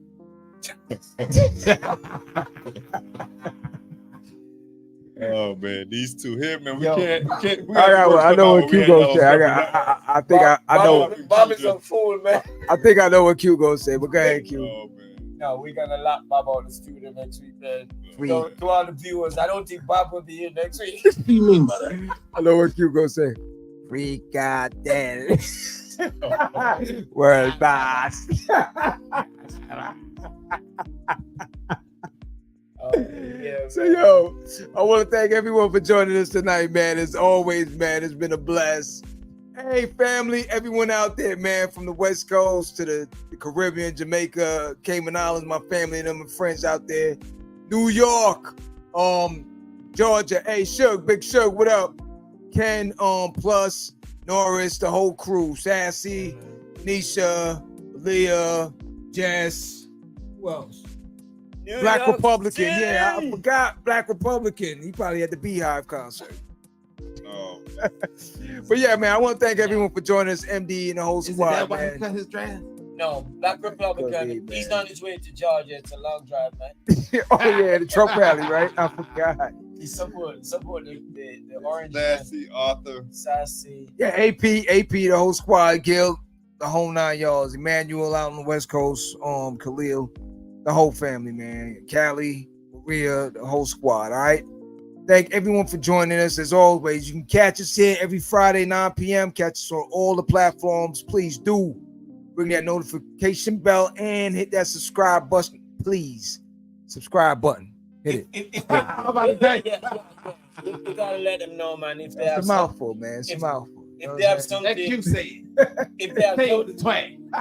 Oh man, these two here, man. We can't. I know what Q gonna say. I think I know. Bob is a fool, man. I think I know what Q gonna say. But go ahead, Q. Oh man. No, we're gonna lock Bob out the studio next week, man. So, to all the viewers, I don't think Bob will be here next week. What do you mean by that? I know what Q gonna say. Free goddamn. World boss. Yeah, So, yo, I want to thank everyone for joining us tonight, man. As always, man, it's been a blast. Hey, family, everyone out there, man, from the West Coast to the Caribbean, Jamaica, Cayman Islands, my family and my friends out there, New York, Georgia. Hey, Shug, Big Shug, what up? Ken, Plus, Norris, the whole crew, Sassy, Nisha, Leah, Jess, who else? Black Republican, yeah, I forgot Black Republican. He probably had the Beehive concert. Oh. But yeah, man, I want to thank everyone for joining us, MD and the whole Is squad, that why man. he cut his dress? No, Black Republican. be, He's man. on his way to Georgia. It's a long drive, man. Oh yeah, the Trump rally, right? I forgot. He support the orange. Sassy, Arthur. Sassy. Yeah, AP, the whole squad, Gil, the whole 9 yards. Emmanuel out on the West Coast, Khalil, the whole family, man. Callie, Maria, the whole squad. All right. Thank everyone for joining us. As always, you can catch us here every Friday, 9 p.m. Catch us on all the platforms. Please do ring that notification bell and hit that subscribe button. Please, subscribe button. Hit it. How about the day? You gotta let them know, man. If they It's have a mouthful, man. It's a mouthful. If they have That something, Q said. if they have Say it with the twang.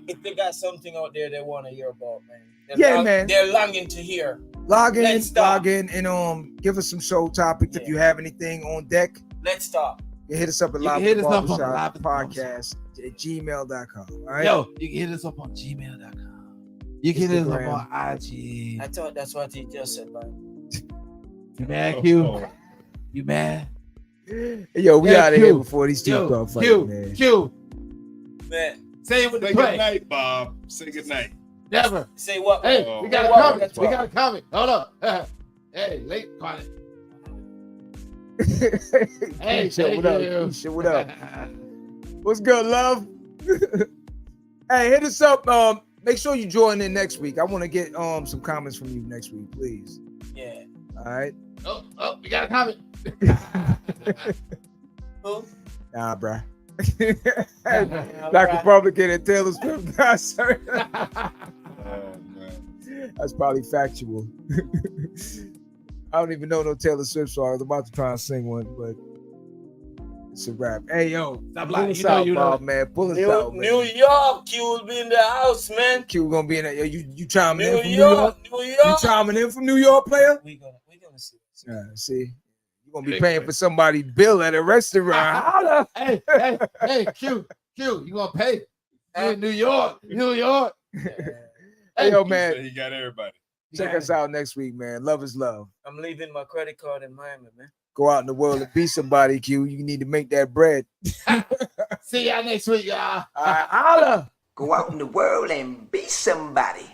if they got something out there they want to hear about, man. Man. They're longing to hear. Log in, and give us some show topics if you have anything on deck. Let's talk. You hit us up at You can hit us up on Live Live Podcast at gmail.com. All right. Yo, you can hit us up on gmail.com. You can hit us up on IG. I thought that's what he just said, man. You mad, Q? You mad? Yo, we out of Q. here before these two start fighting, man. Q. Man. Say it with the Say twang. good night, Bob. Say good night. Never. Say what? Hey, we got a comment. We got a comment. Hold up. Hey, late comment. Hey, Shit, what up? Shit, what up? What's good, love? Hey, hit us up. Make sure you join in next week. I want to get some comments from you next week, please. Yeah. All right. Oh, we got a comment. Who? Nah, bruh. Black Republican and Taylor Swift concert. That's probably factual. I don't even know no Taylor Swift song. I was about to try and sing one, but it's a rap. Hey, yo, stop pull us out, Bob, man. Pull us out, man. New York, Q will be in the house, man. Q gonna be in there. You chiming in from New York. You chiming in from New York, player? We gonna see. See, you're gonna be paying for somebody's bill at a restaurant. Hey, Q, you gonna pay? Hey, New York. Hey, yo, man. He got everybody. Check us out next week, man. Love is love. I'm leaving my credit card in Miami, man. Go out in the world and be somebody, Q. You need to make that bread. See y'all next week, y'all. All right, holla. Go out in the world and be somebody.